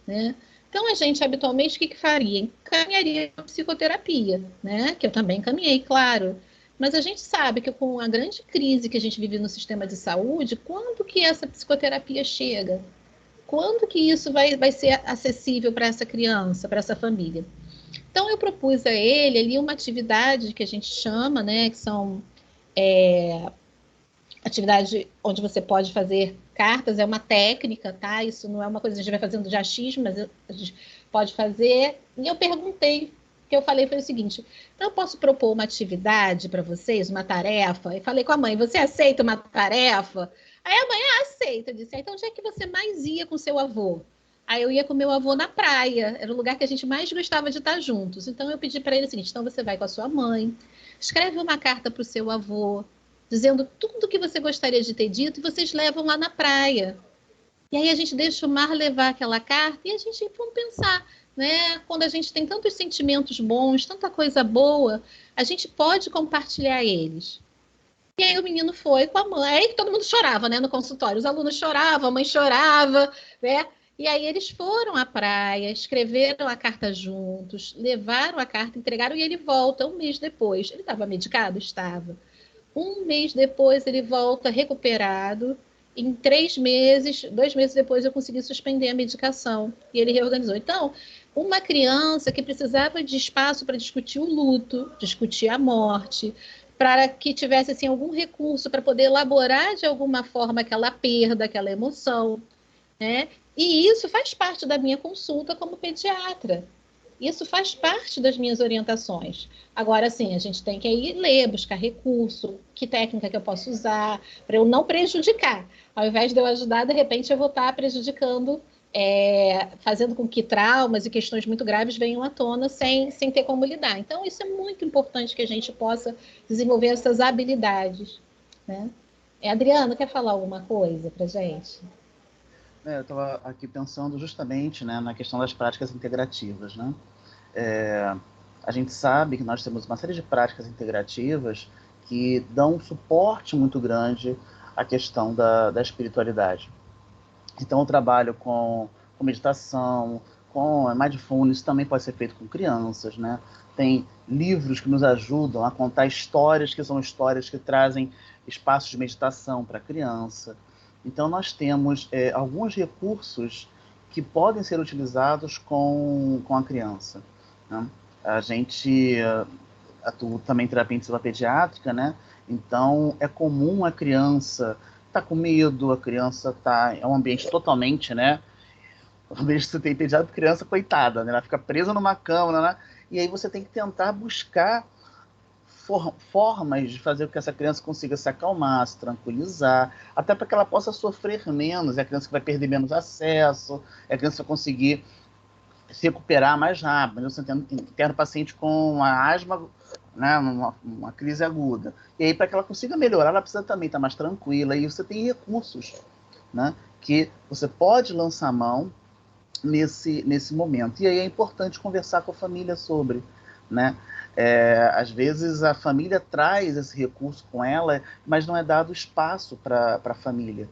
né? Então, a gente, habitualmente, o que faria? Encaminharia a psicoterapia, né? Que eu também encaminhei, claro. Mas a gente sabe que com a grande crise que a gente vive no sistema de saúde, quando que essa psicoterapia chega? Quando que isso vai ser acessível para essa criança, para essa família? Então, eu propus a ele ali uma atividade que a gente chama, né? Que são atividade onde você pode fazer cartas, é uma técnica, tá? Isso não é uma coisa que a gente vai fazendo de achismo, mas a gente pode fazer. E eu perguntei, o que eu falei foi o seguinte: então eu posso propor uma atividade para vocês, uma tarefa? E falei com a mãe: você aceita uma tarefa? Aí a mãe aceita. Eu disse: então onde é que você mais ia com seu avô? Aí eu ia com meu avô na praia, era o lugar que a gente mais gostava de estar juntos. Então eu pedi para ele o seguinte: então você vai com a sua mãe, escreve uma carta para o seu avô, dizendo tudo que você gostaria de ter dito, e vocês levam lá na praia. E aí a gente deixa o mar levar aquela carta e a gente vamos pensar, né? Quando a gente tem tantos sentimentos bons, tanta coisa boa, a gente pode compartilhar eles. E aí o menino foi com a mãe, aí que todo mundo chorava, né, no consultório. Os alunos choravam, a mãe chorava, né? E aí eles foram à praia, escreveram a carta juntos, levaram a carta, entregaram e ele volta um mês depois. Ele estava medicado? Estava. Um mês depois ele volta recuperado. Em 3 meses, 2 meses depois, eu consegui suspender a medicação e ele reorganizou. Então, uma criança que precisava de espaço para discutir o luto, discutir a morte, para que tivesse assim, algum recurso para poder elaborar de alguma forma aquela perda, aquela emoção, né? E isso faz parte da minha consulta como pediatra. Isso faz parte das minhas orientações. Agora, sim, a gente tem que ir ler, buscar recurso, que técnica que eu posso usar, para eu não prejudicar. Ao invés de eu ajudar, de repente eu vou estar prejudicando, fazendo com que traumas e questões muito graves venham à tona sem ter como lidar. Então, isso é muito importante que a gente possa desenvolver essas habilidades, né? Adriano, quer falar alguma coisa para a gente? Eu estava aqui pensando justamente, né, na questão das práticas integrativas, né? A gente sabe que nós temos uma série de práticas integrativas que dão um suporte muito grande à questão da espiritualidade. Então, o trabalho com meditação, com mindfulness, também pode ser feito com crianças, né? Tem livros que nos ajudam a contar histórias que são histórias que trazem espaços de meditação para a criança. Então, nós temos alguns recursos que podem ser utilizados com a criança, né? A gente atua também em terapia intensiva pediátrica, né? Então, é comum a criança estar com medo, a criança é um ambiente totalmente, né? Um ambiente que você tem pediatra, criança, coitada, né? Ela fica presa numa cama, né? E aí você tem que tentar buscar formas de fazer com que essa criança consiga se acalmar, se tranquilizar, até para que ela possa sofrer menos. É a criança que vai perder menos acesso, é a criança que vai conseguir se recuperar mais rápido. Eu interno paciente com uma asma, né, uma crise aguda. E aí, para que ela consiga melhorar, ela precisa também estar mais tranquila. E você tem recursos, né, que você pode lançar mão nesse momento. E aí é importante conversar com a família sobre, né? Às vezes a família traz esse recurso com ela, mas não é dado espaço para a família.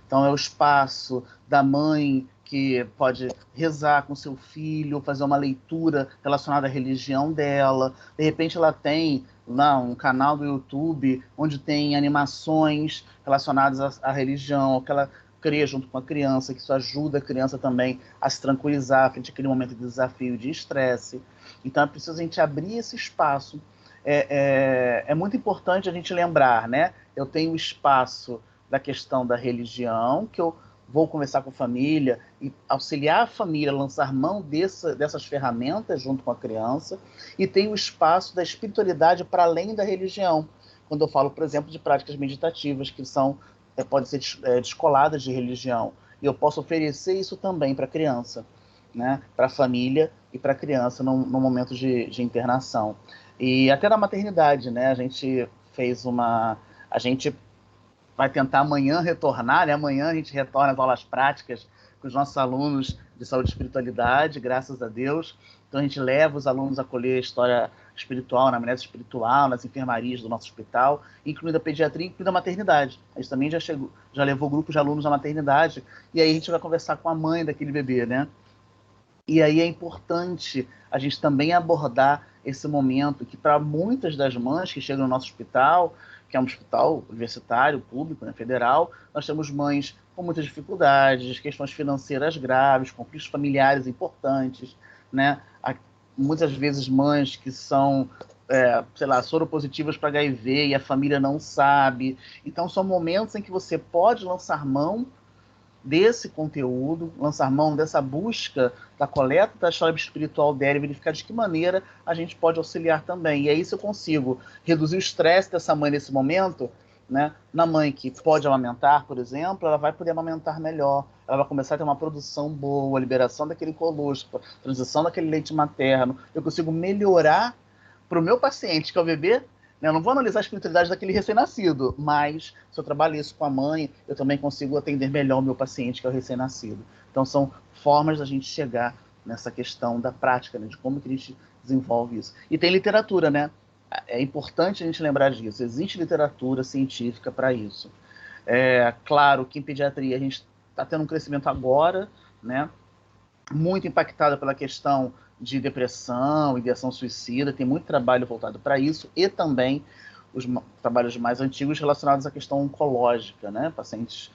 Então é o espaço da mãe que pode rezar com seu filho, fazer uma leitura relacionada à religião dela. De repente ela tem lá um canal do YouTube onde tem animações relacionadas à religião, que ela cria junto com a criança, que isso ajuda a criança também a se tranquilizar frente àquele momento de desafio, de estresse. Então é preciso a gente abrir esse espaço. É muito importante a gente lembrar, né? Eu tenho o espaço da questão da religião, que eu vou conversar com a família e auxiliar a família a lançar mão dessas ferramentas junto com a criança, e tem o espaço da espiritualidade para além da religião, quando eu falo, por exemplo, de práticas meditativas que podem ser descoladas de religião, e eu posso oferecer isso também para a criança, né? Para a família e para a criança no momento de internação. E até na maternidade, né? A gente vai tentar amanhã retornar, né? Amanhã a gente retorna às aulas práticas com os nossos alunos de saúde e espiritualidade, graças a Deus. Então a gente leva os alunos a colher a história espiritual, na amnésia espiritual, nas enfermarias do nosso hospital, incluindo a pediatria, incluindo a maternidade. A gente também já levou grupos de alunos à maternidade, e aí a gente vai conversar com a mãe daquele bebê, né? E aí é importante a gente também abordar esse momento que, para muitas das mães que chegam no nosso hospital, que é um hospital universitário, público, né, federal, nós temos mães com muitas dificuldades, questões financeiras graves, conflitos familiares importantes, né? Muitas vezes mães que são, soropositivas para HIV e a família não sabe. Então são momentos em que você pode lançar mão desse conteúdo, lançar mão dessa busca da coleta da história espiritual dela e verificar de que maneira a gente pode auxiliar também. E aí, se eu consigo reduzir o estresse dessa mãe nesse momento, né? Na mãe que pode amamentar, por exemplo, ela vai poder amamentar melhor, ela vai começar a ter uma produção boa, a liberação daquele colostro, a transição daquele leite materno. Eu consigo melhorar para o meu paciente, que é o bebê. Eu não vou analisar a espiritualidade daquele recém-nascido, mas se eu trabalho isso com a mãe, eu também consigo atender melhor o meu paciente, que é o recém-nascido. Então, são formas da gente chegar nessa questão da prática, né, de como que a gente desenvolve isso. E tem literatura, né? É importante a gente lembrar disso. Existe literatura científica para isso. Claro que em pediatria a gente está tendo um crescimento agora, né? Muito impactada pela questão de depressão, ideação suicida, tem muito trabalho voltado para isso, e também os trabalhos mais antigos relacionados à questão oncológica, né? Pacientes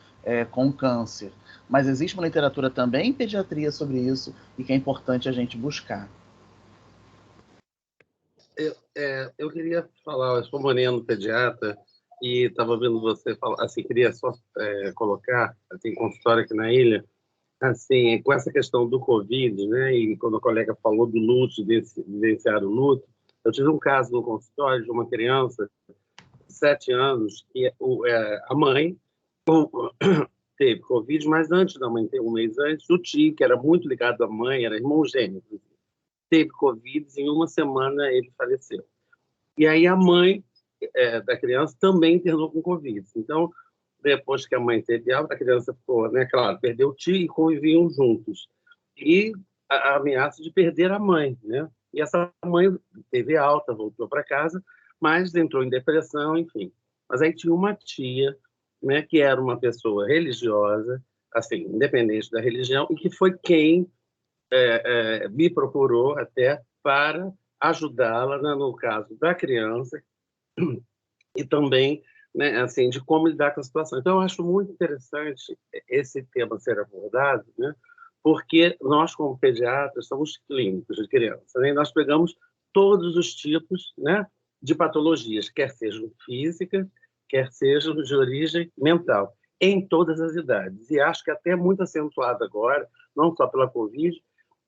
com câncer. Mas existe uma literatura também em pediatria sobre isso e que é importante a gente buscar. Eu queria falar, eu sou Moreno, pediatra, e estava ouvindo você falar, assim, queria só colocar, assim, consultório aqui na ilha, assim, com essa questão do Covid, né, e quando a colega falou do luto, de vivenciar o luto, eu tive um caso no consultório de uma criança de 7 anos, que a mãe teve Covid, mas antes da mãe ter, um mês antes, o tio, que era muito ligado à mãe, era irmão gêmeo, teve Covid e em uma semana ele faleceu. E aí a mãe da criança também internou com Covid. Então, depois que a mãe teve alta, a criança ficou, né, claro, perdeu o tio e conviviam juntos. E a ameaça de perder a mãe, né? E essa mãe teve alta, voltou para casa, mas entrou em depressão, enfim. Mas aí tinha uma tia, né, que era uma pessoa religiosa, assim, independente da religião, e que foi quem me procurou até para ajudá-la, né, no caso da criança, e também, né, assim, de como lidar com a situação. Então, eu acho muito interessante esse tema ser abordado, né, porque nós, como pediatras, somos clínicos de criança, né, e nós pegamos todos os tipos, né, de patologias, quer sejam físicas, quer sejam de origem mental, em todas as idades. E acho que até muito acentuado agora, não só pela Covid,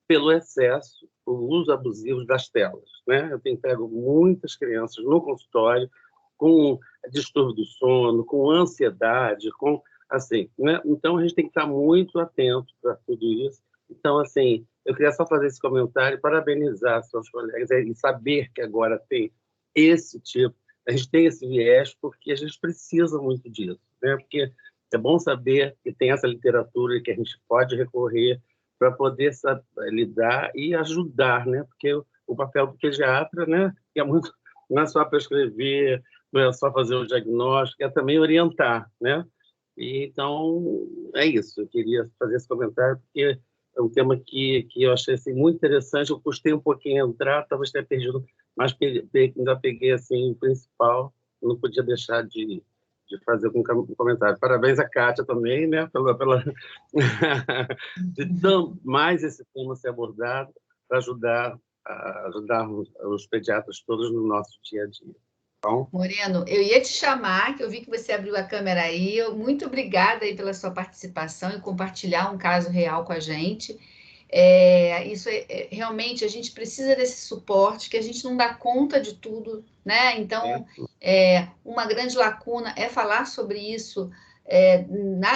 pelo excesso, o uso abusivo das telas, né? Eu tenho pego muitas crianças no consultório com distúrbio do sono, com ansiedade, com assim, né? Então a gente tem que estar muito atento para tudo isso. Então, assim, eu queria só fazer esse comentário e parabenizar seus colegas e saber que agora tem esse tipo, a gente tem esse viés porque a gente precisa muito disso, né? Porque é bom saber que tem essa literatura e que a gente pode recorrer para poder lidar e ajudar, né? Porque o papel do pediatra, né, é muito, não é só prescrever, não é só fazer o diagnóstico, é também orientar, né? E, então, é isso. Eu queria fazer esse comentário porque é um tema que eu achei assim, muito interessante. Eu custei um pouquinho a entrar, talvez tenha perdido, mas ainda peguei assim, o principal. Eu não podia deixar de fazer um comentário. Parabéns a Kátia também, né, pela de mais esse tema ser abordado para ajudar os pediatras todos no nosso dia a dia. Então, Moreno, eu ia te chamar, que eu vi que você abriu a câmera aí. Muito obrigada aí pela sua participação e compartilhar um caso real com a gente. Realmente a gente precisa desse suporte, que a gente não dá conta de tudo, né? Então, uma grande lacuna é falar sobre isso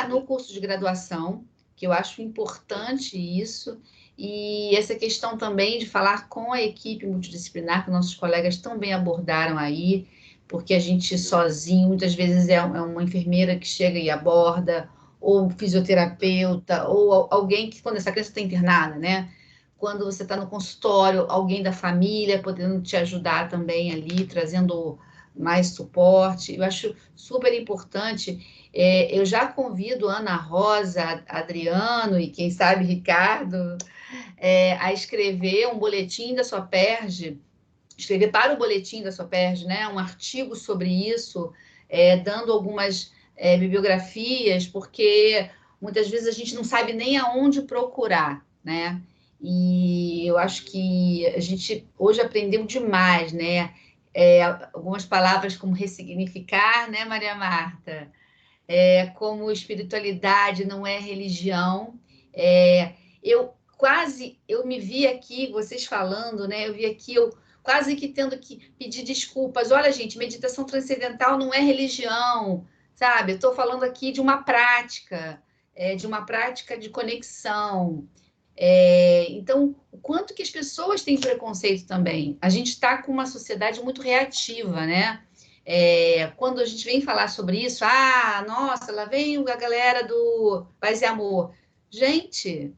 no curso de graduação, que eu acho importante isso, e essa questão também de falar com a equipe multidisciplinar, que nossos colegas também abordaram aí, porque a gente sozinho, muitas vezes é uma enfermeira que chega e aborda, ou fisioterapeuta, ou alguém que, quando essa criança está internada, né? Quando você está no consultório, alguém da família podendo te ajudar também ali, trazendo mais suporte. Eu acho super importante. Eu já convido Ana Rosa, Adriano e, quem sabe, Ricardo, a escrever um boletim da SOPERJ, escrever para o boletim da SOPERJ, né, um artigo sobre isso, dando algumas bibliografias, porque muitas vezes a gente não sabe nem aonde procurar, né? E eu acho que a gente hoje aprendeu demais, né? Algumas palavras como ressignificar, né, Maria Marta? Como espiritualidade não é religião. Eu me vi aqui, vocês falando, né? Eu vi aqui, eu quase que tendo que pedir desculpas. Olha, gente, meditação transcendental não é religião, sabe? Eu estou falando aqui de uma prática de conexão. Então, o quanto que as pessoas têm preconceito também? A gente está com uma sociedade muito reativa, né? Quando a gente vem falar sobre isso, nossa, lá vem a galera do Paz e Amor. Gente,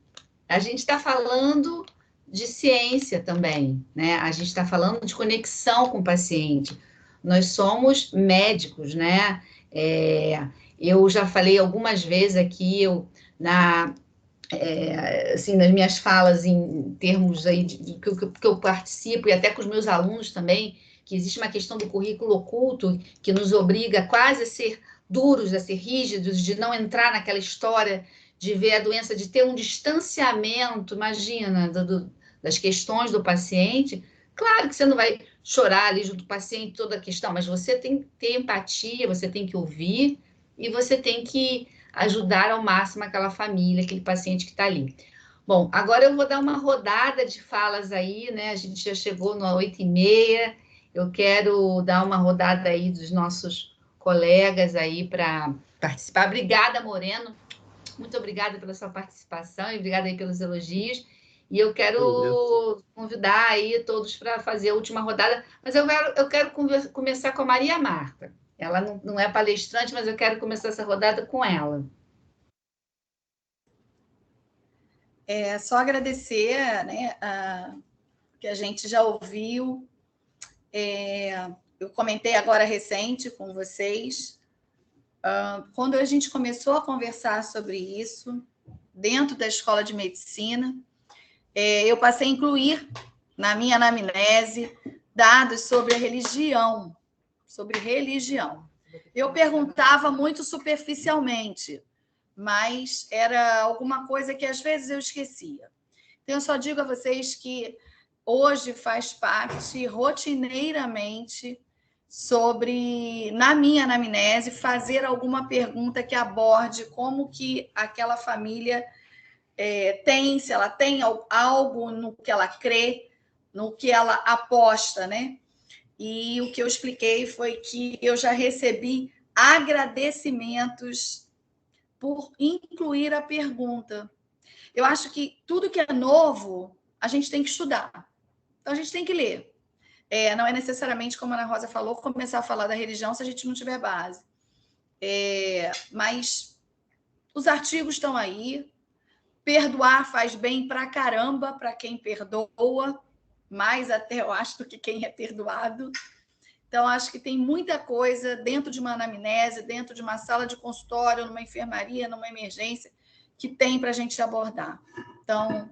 a gente está falando de ciência também, né? A gente está falando de conexão com o paciente. Nós somos médicos, né? Eu já falei algumas vezes aqui, assim, nas minhas falas em termos aí que eu participo, e até com os meus alunos também, que existe uma questão do currículo oculto que nos obriga quase a ser duros, a ser rígidos, de não entrar naquela história de ver a doença, de ter um distanciamento, imagina, das questões do paciente. Claro que você não vai chorar ali junto com o paciente toda a questão, mas você tem que ter empatia, você tem que ouvir e você tem que ajudar ao máximo aquela família, aquele paciente que está ali. Bom, agora eu vou dar uma rodada de falas aí, né? A gente já chegou no 8h30. Eu quero dar uma rodada aí dos nossos colegas aí para participar. Obrigada, Moreno. Muito obrigada pela sua participação e obrigada aí pelos elogios. E eu quero convidar aí todos para fazer a última rodada, mas eu quero começar com a Maria Marta. Ela não é palestrante, mas eu quero começar essa rodada com ela. É só agradecer, né, que a gente já ouviu. Eu comentei agora recente com vocês, quando a gente começou a conversar sobre isso, dentro da escola de medicina, eu passei a incluir na minha anamnese dados sobre a religião, Eu perguntava muito superficialmente, mas era alguma coisa que às vezes eu esquecia. Então, eu só digo a vocês que hoje faz parte rotineiramente sobre, na minha anamnese, fazer alguma pergunta que aborde como que aquela família tem, se ela tem algo no que ela crê, no que ela aposta, né? E o que eu expliquei foi que eu já recebi agradecimentos por incluir a pergunta. Eu acho que tudo que é novo, a gente tem que estudar. Então, a gente tem que ler. Não é necessariamente, como a Ana Rosa falou, começar a falar da religião se a gente não tiver base. Mas os artigos estão aí. Perdoar faz bem pra caramba para quem perdoa, mais até, eu acho, do que quem é perdoado. Então, acho que tem muita coisa dentro de uma anamnese, dentro de uma sala de consultório, numa enfermaria, numa emergência, que tem para a gente abordar. Então,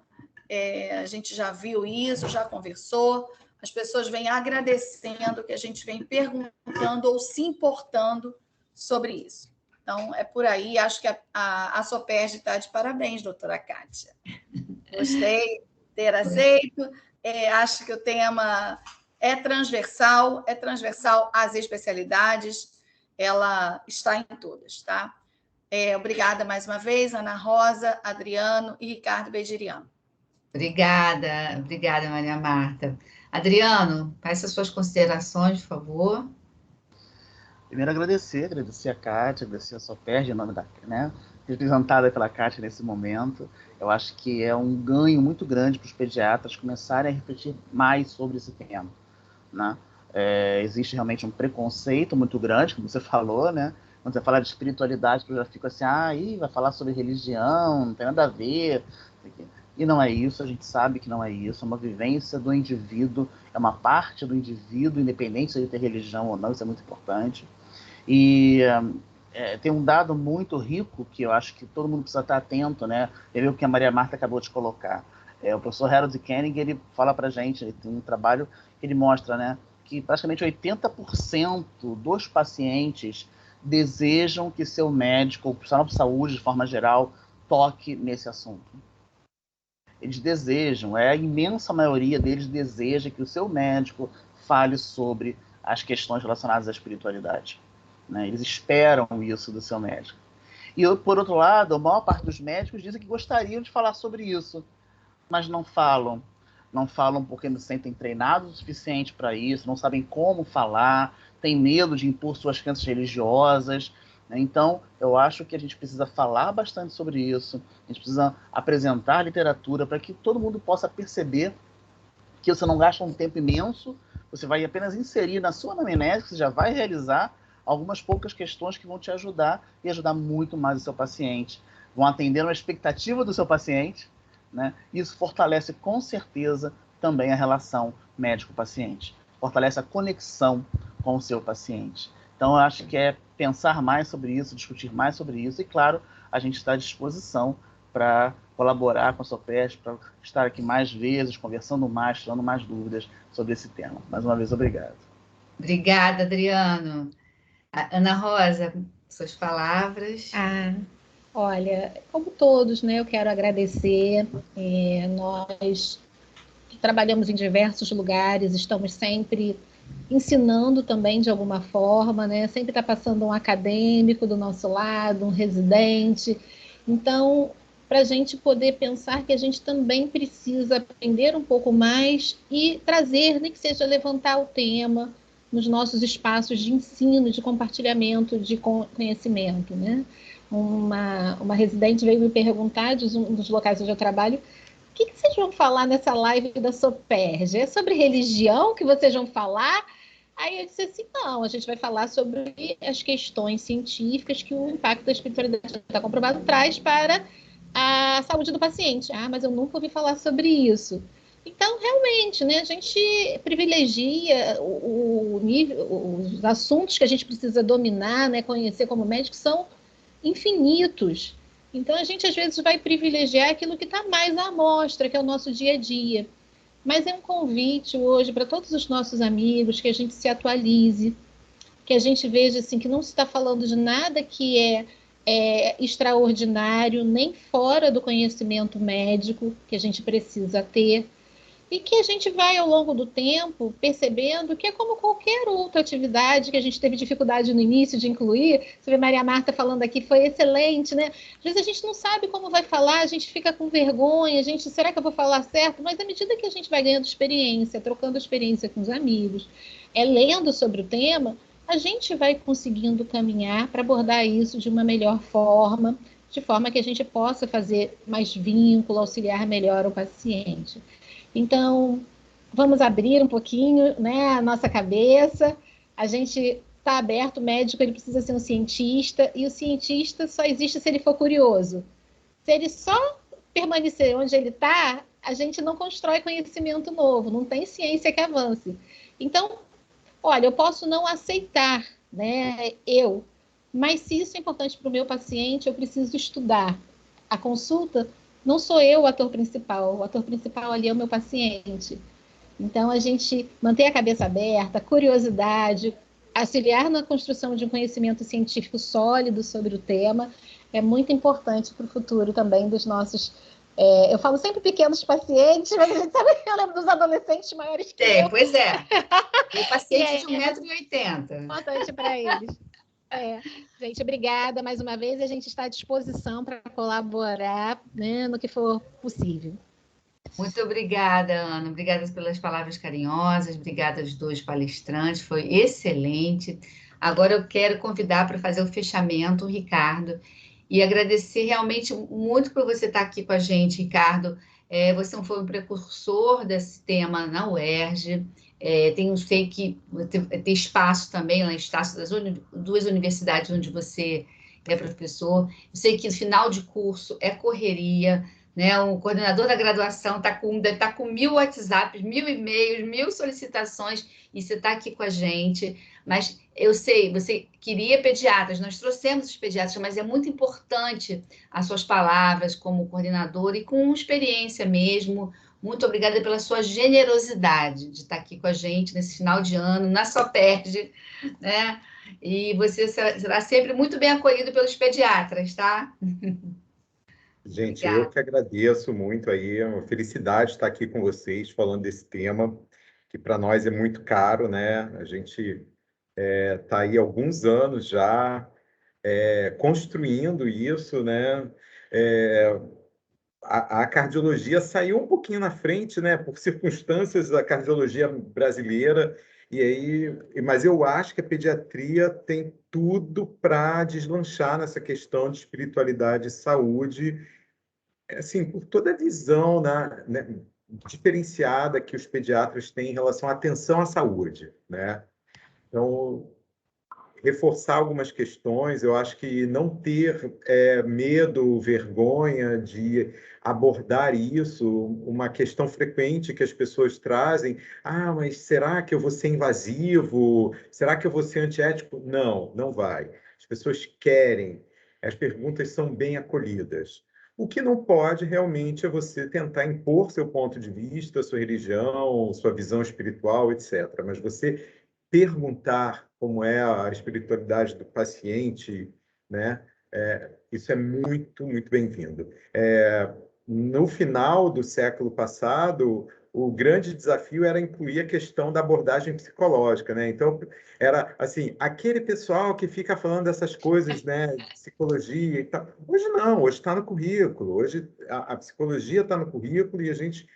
a gente já viu isso, já conversou, as pessoas vêm agradecendo que a gente vem perguntando ou se importando sobre isso. Então, é por aí, acho que a Soperj está de parabéns, doutora Kátia. Gostei de ter aceito, acho que o tema é transversal às especialidades, ela está em todas, tá? Obrigada mais uma vez, Ana Rosa, Adriano e Ricardo Beijiriano. Obrigada, Maria Marta. Adriano, faça as suas considerações, por favor. Primeiro, agradecer a Kátia, agradecer a Soperj, em nome da, né, representada pela Kátia nesse momento. Eu acho que é um ganho muito grande para os pediatras começarem a refletir mais sobre esse tema, né? Existe realmente um preconceito muito grande, como você falou, né? Quando você fala de espiritualidade, eu já fico assim, vai falar sobre religião, não tem nada a ver. E não é isso, a gente sabe que não é isso, é uma vivência do indivíduo, é uma parte do indivíduo, independente se ele tem religião ou não, isso é muito importante. E tem um dado muito rico que eu acho que todo mundo precisa estar atento, né? Ele viu o que a Maria Marta acabou de colocar. O professor Harold Koenig, ele fala para a gente, ele tem um trabalho que ele mostra, né, que praticamente 80% dos pacientes desejam que seu médico, ou profissional de saúde, de forma geral, toque nesse assunto. Eles desejam, a imensa maioria deles deseja que o seu médico fale sobre as questões relacionadas à espiritualidade, né? Eles esperam isso do seu médico. E, por outro lado, a maior parte dos médicos dizem que gostariam de falar sobre isso, mas não falam. Não falam porque não se sentem treinados o suficiente para isso, não sabem como falar, têm medo de impor suas crenças religiosas. Então, eu acho que a gente precisa falar bastante sobre isso, a gente precisa apresentar literatura para que todo mundo possa perceber que você não gasta um tempo imenso, você vai apenas inserir na sua anamnese, que você já vai realizar algumas poucas questões que vão te ajudar e ajudar muito mais o seu paciente. Vão atender uma expectativa do seu paciente, né? Isso fortalece com certeza também a relação médico-paciente, fortalece a conexão com o seu paciente. Então, eu acho que é pensar mais sobre isso, discutir mais sobre isso, e, claro, a gente está à disposição para colaborar com a Soperj, para estar aqui mais vezes, conversando mais, tirando mais dúvidas sobre esse tema. Mais uma vez, obrigado. Obrigada, Adriano. Ana Rosa, suas palavras. Olha, como todos, né, eu quero agradecer. Nós trabalhamos em diversos lugares, estamos sempre ensinando também de alguma forma, né? Sempre está passando um acadêmico do nosso lado, um residente. Então, para a gente poder pensar que a gente também precisa aprender um pouco mais e trazer, nem que seja levantar o tema nos nossos espaços de ensino, de compartilhamento de conhecimento, né? Uma residente veio me perguntar de um dos locais onde eu trabalho: o que vocês vão falar nessa live da Soperge? É sobre religião que vocês vão falar? Aí eu disse assim, não, a gente vai falar sobre as questões científicas que o impacto da espiritualidade está comprovado traz para a saúde do paciente. Mas eu nunca ouvi falar sobre isso. Então, realmente, né, a gente privilegia o nível, os assuntos que a gente precisa dominar, né, conhecer como médico, são infinitos. Então, a gente, às vezes, vai privilegiar aquilo que está mais à mostra, que é o nosso dia a dia. Mas é um convite hoje para todos os nossos amigos que a gente se atualize, que a gente veja assim, que não se está falando de nada que é extraordinário, nem fora do conhecimento médico que a gente precisa ter. E que a gente vai, ao longo do tempo, percebendo que é como qualquer outra atividade que a gente teve dificuldade no início de incluir. Você vê Maria Marta falando aqui, foi excelente, né? Às vezes a gente não sabe como vai falar, a gente fica com vergonha, será que eu vou falar certo? Mas à medida que a gente vai ganhando experiência, trocando experiência com os amigos, lendo sobre o tema, a gente vai conseguindo caminhar para abordar isso de uma melhor forma, de forma que a gente possa fazer mais vínculo, auxiliar melhor o paciente. Então, vamos abrir um pouquinho, né, a nossa cabeça. A gente está aberto, o médico ele precisa ser um cientista, e o cientista só existe se ele for curioso. Se ele só permanecer onde ele está, a gente não constrói conhecimento novo, não tem ciência que avance. Então, olha, eu posso não aceitar, né, mas se isso é importante para o meu paciente, eu preciso estudar. A consulta não sou eu o ator principal ali é o meu paciente. Então, a gente manter a cabeça aberta, curiosidade, auxiliar na construção de um conhecimento científico sólido sobre o tema, é muito importante para o futuro também dos nossos... eu falo sempre pequenos pacientes, mas a gente sabe, eu lembro dos adolescentes maiores que eu. Pois é. Tem paciente de 1,80 m. Importante para eles. Gente, obrigada mais uma vez. A gente está à disposição para colaborar, né, no que for possível. Muito obrigada, Ana. Obrigada pelas palavras carinhosas. Obrigada aos dois palestrantes. Foi excelente. Agora eu quero convidar para fazer o fechamento o Ricardo e agradecer realmente muito por você estar aqui com a gente, Ricardo. Você foi um precursor desse tema na UERJ. Sei que tem espaço também lá em Estácio, das duas universidades onde você é professor. Eu sei que no final de curso é correria, né? O coordenador da graduação deve estar com 1.000 WhatsApps, 1.000 e-mails, 1.000 solicitações, e você está aqui com a gente. Mas eu sei, você queria pediatras, nós trouxemos os pediatras, mas é muito importante as suas palavras como coordenador e com experiência mesmo. Muito obrigada pela sua generosidade de estar aqui com a gente nesse final de ano, na Soperge, né? E você será sempre muito bem acolhido pelos pediatras, tá? Gente, Obrigada. eu que agradeço muito aí, é uma felicidade estar aqui com vocês falando desse tema, que para nós é muito caro, né? A gente está aí há alguns anos já construindo isso, né? A cardiologia saiu um pouquinho na frente, né? Por circunstâncias da cardiologia brasileira, mas eu acho que a pediatria tem tudo para deslanchar nessa questão de espiritualidade e saúde, assim, por toda a visão, né, diferenciada que os pediatras têm em relação à atenção à saúde, né? Então, reforçar algumas questões, eu acho que não ter medo, vergonha de abordar isso, uma questão frequente que as pessoas trazem, mas será que eu vou ser invasivo? Será que eu vou ser antiético? Não, não vai. As pessoas querem, as perguntas são bem acolhidas. O que não pode realmente é você tentar impor seu ponto de vista, sua religião, sua visão espiritual, etc. Mas você perguntar como é a espiritualidade do paciente, né? Isso é muito, muito bem-vindo. No final do século passado, o grande desafio era incluir a questão da abordagem psicológica, né? Então, era assim, aquele pessoal que fica falando dessas coisas, né, de psicologia e tal. Hoje não, hoje está no currículo. Hoje a psicologia está no currículo e a gente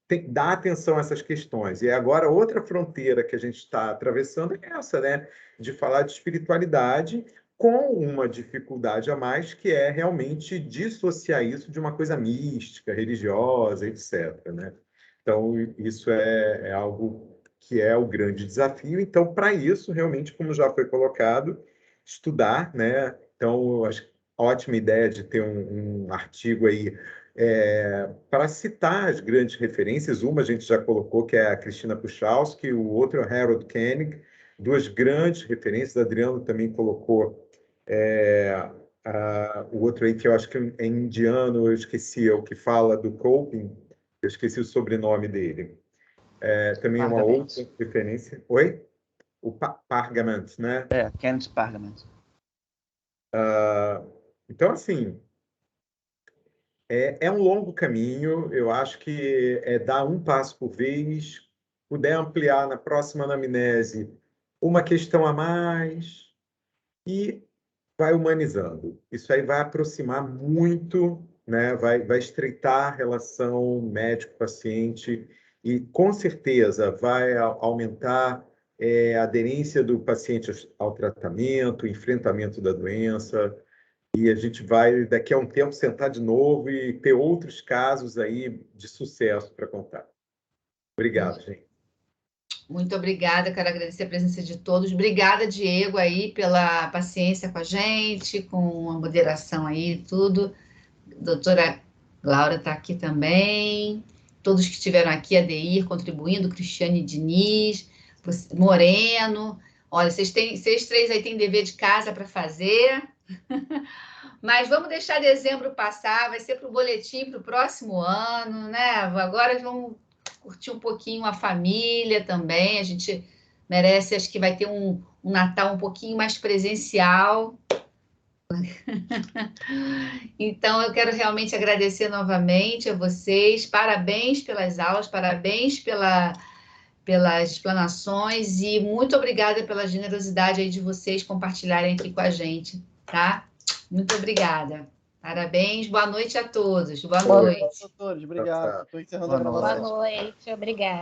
tem que dar atenção a essas questões. E agora, outra fronteira que a gente está atravessando é essa, né? De falar de espiritualidade com uma dificuldade a mais, que é realmente dissociar isso de uma coisa mística, religiosa, etc., né? Então, isso é algo que é o grande desafio. Então, para isso, realmente, como já foi colocado, estudar, né? Então, acho que ótima ideia de ter um artigo aí para citar as grandes referências. Uma a gente já colocou, que é a Cristina Puchalski, o outro é o Harold Koenig, duas grandes referências. O Adriano também colocou o outro aí, que eu acho que é indiano, eu esqueci, é o que fala do coping, eu esqueci o sobrenome dele. Também é uma outra referência. Oi? O Pargament, né? Kenneth Pargament. Então, assim, é um longo caminho. Eu acho que dar um passo por vez, puder ampliar na próxima anamnese uma questão a mais e vai humanizando. Isso aí vai aproximar muito, né? Vai estreitar a relação médico-paciente e, com certeza, vai aumentar a aderência do paciente ao tratamento, o enfrentamento da doença. E a gente vai, daqui a um tempo, sentar de novo e ter outros casos aí de sucesso para contar. Obrigado, gente. Muito obrigada, quero agradecer a presença de todos. Obrigada, Diego, aí, pela paciência com a gente, com a moderação aí, tudo. Doutora Laura está aqui também. Todos que estiveram aqui, Adeir contribuindo, Cristiane Diniz, Moreno. Olha, vocês três aí têm dever de casa para fazer. Mas vamos deixar dezembro passar, vai ser para o boletim para o próximo ano, né? Agora vamos curtir um pouquinho a família também. A gente merece, acho que vai ter um Natal um pouquinho mais presencial. Então, eu quero realmente agradecer novamente a vocês. Parabéns pelas aulas, parabéns pelas explanações e muito obrigada pela generosidade aí de vocês compartilharem aqui com a gente, tá? Muito obrigada. Parabéns, boa noite a todos. Boa noite. Doutores, obrigado. Estou encerrando a Boa gravação. Boa noite, obrigada.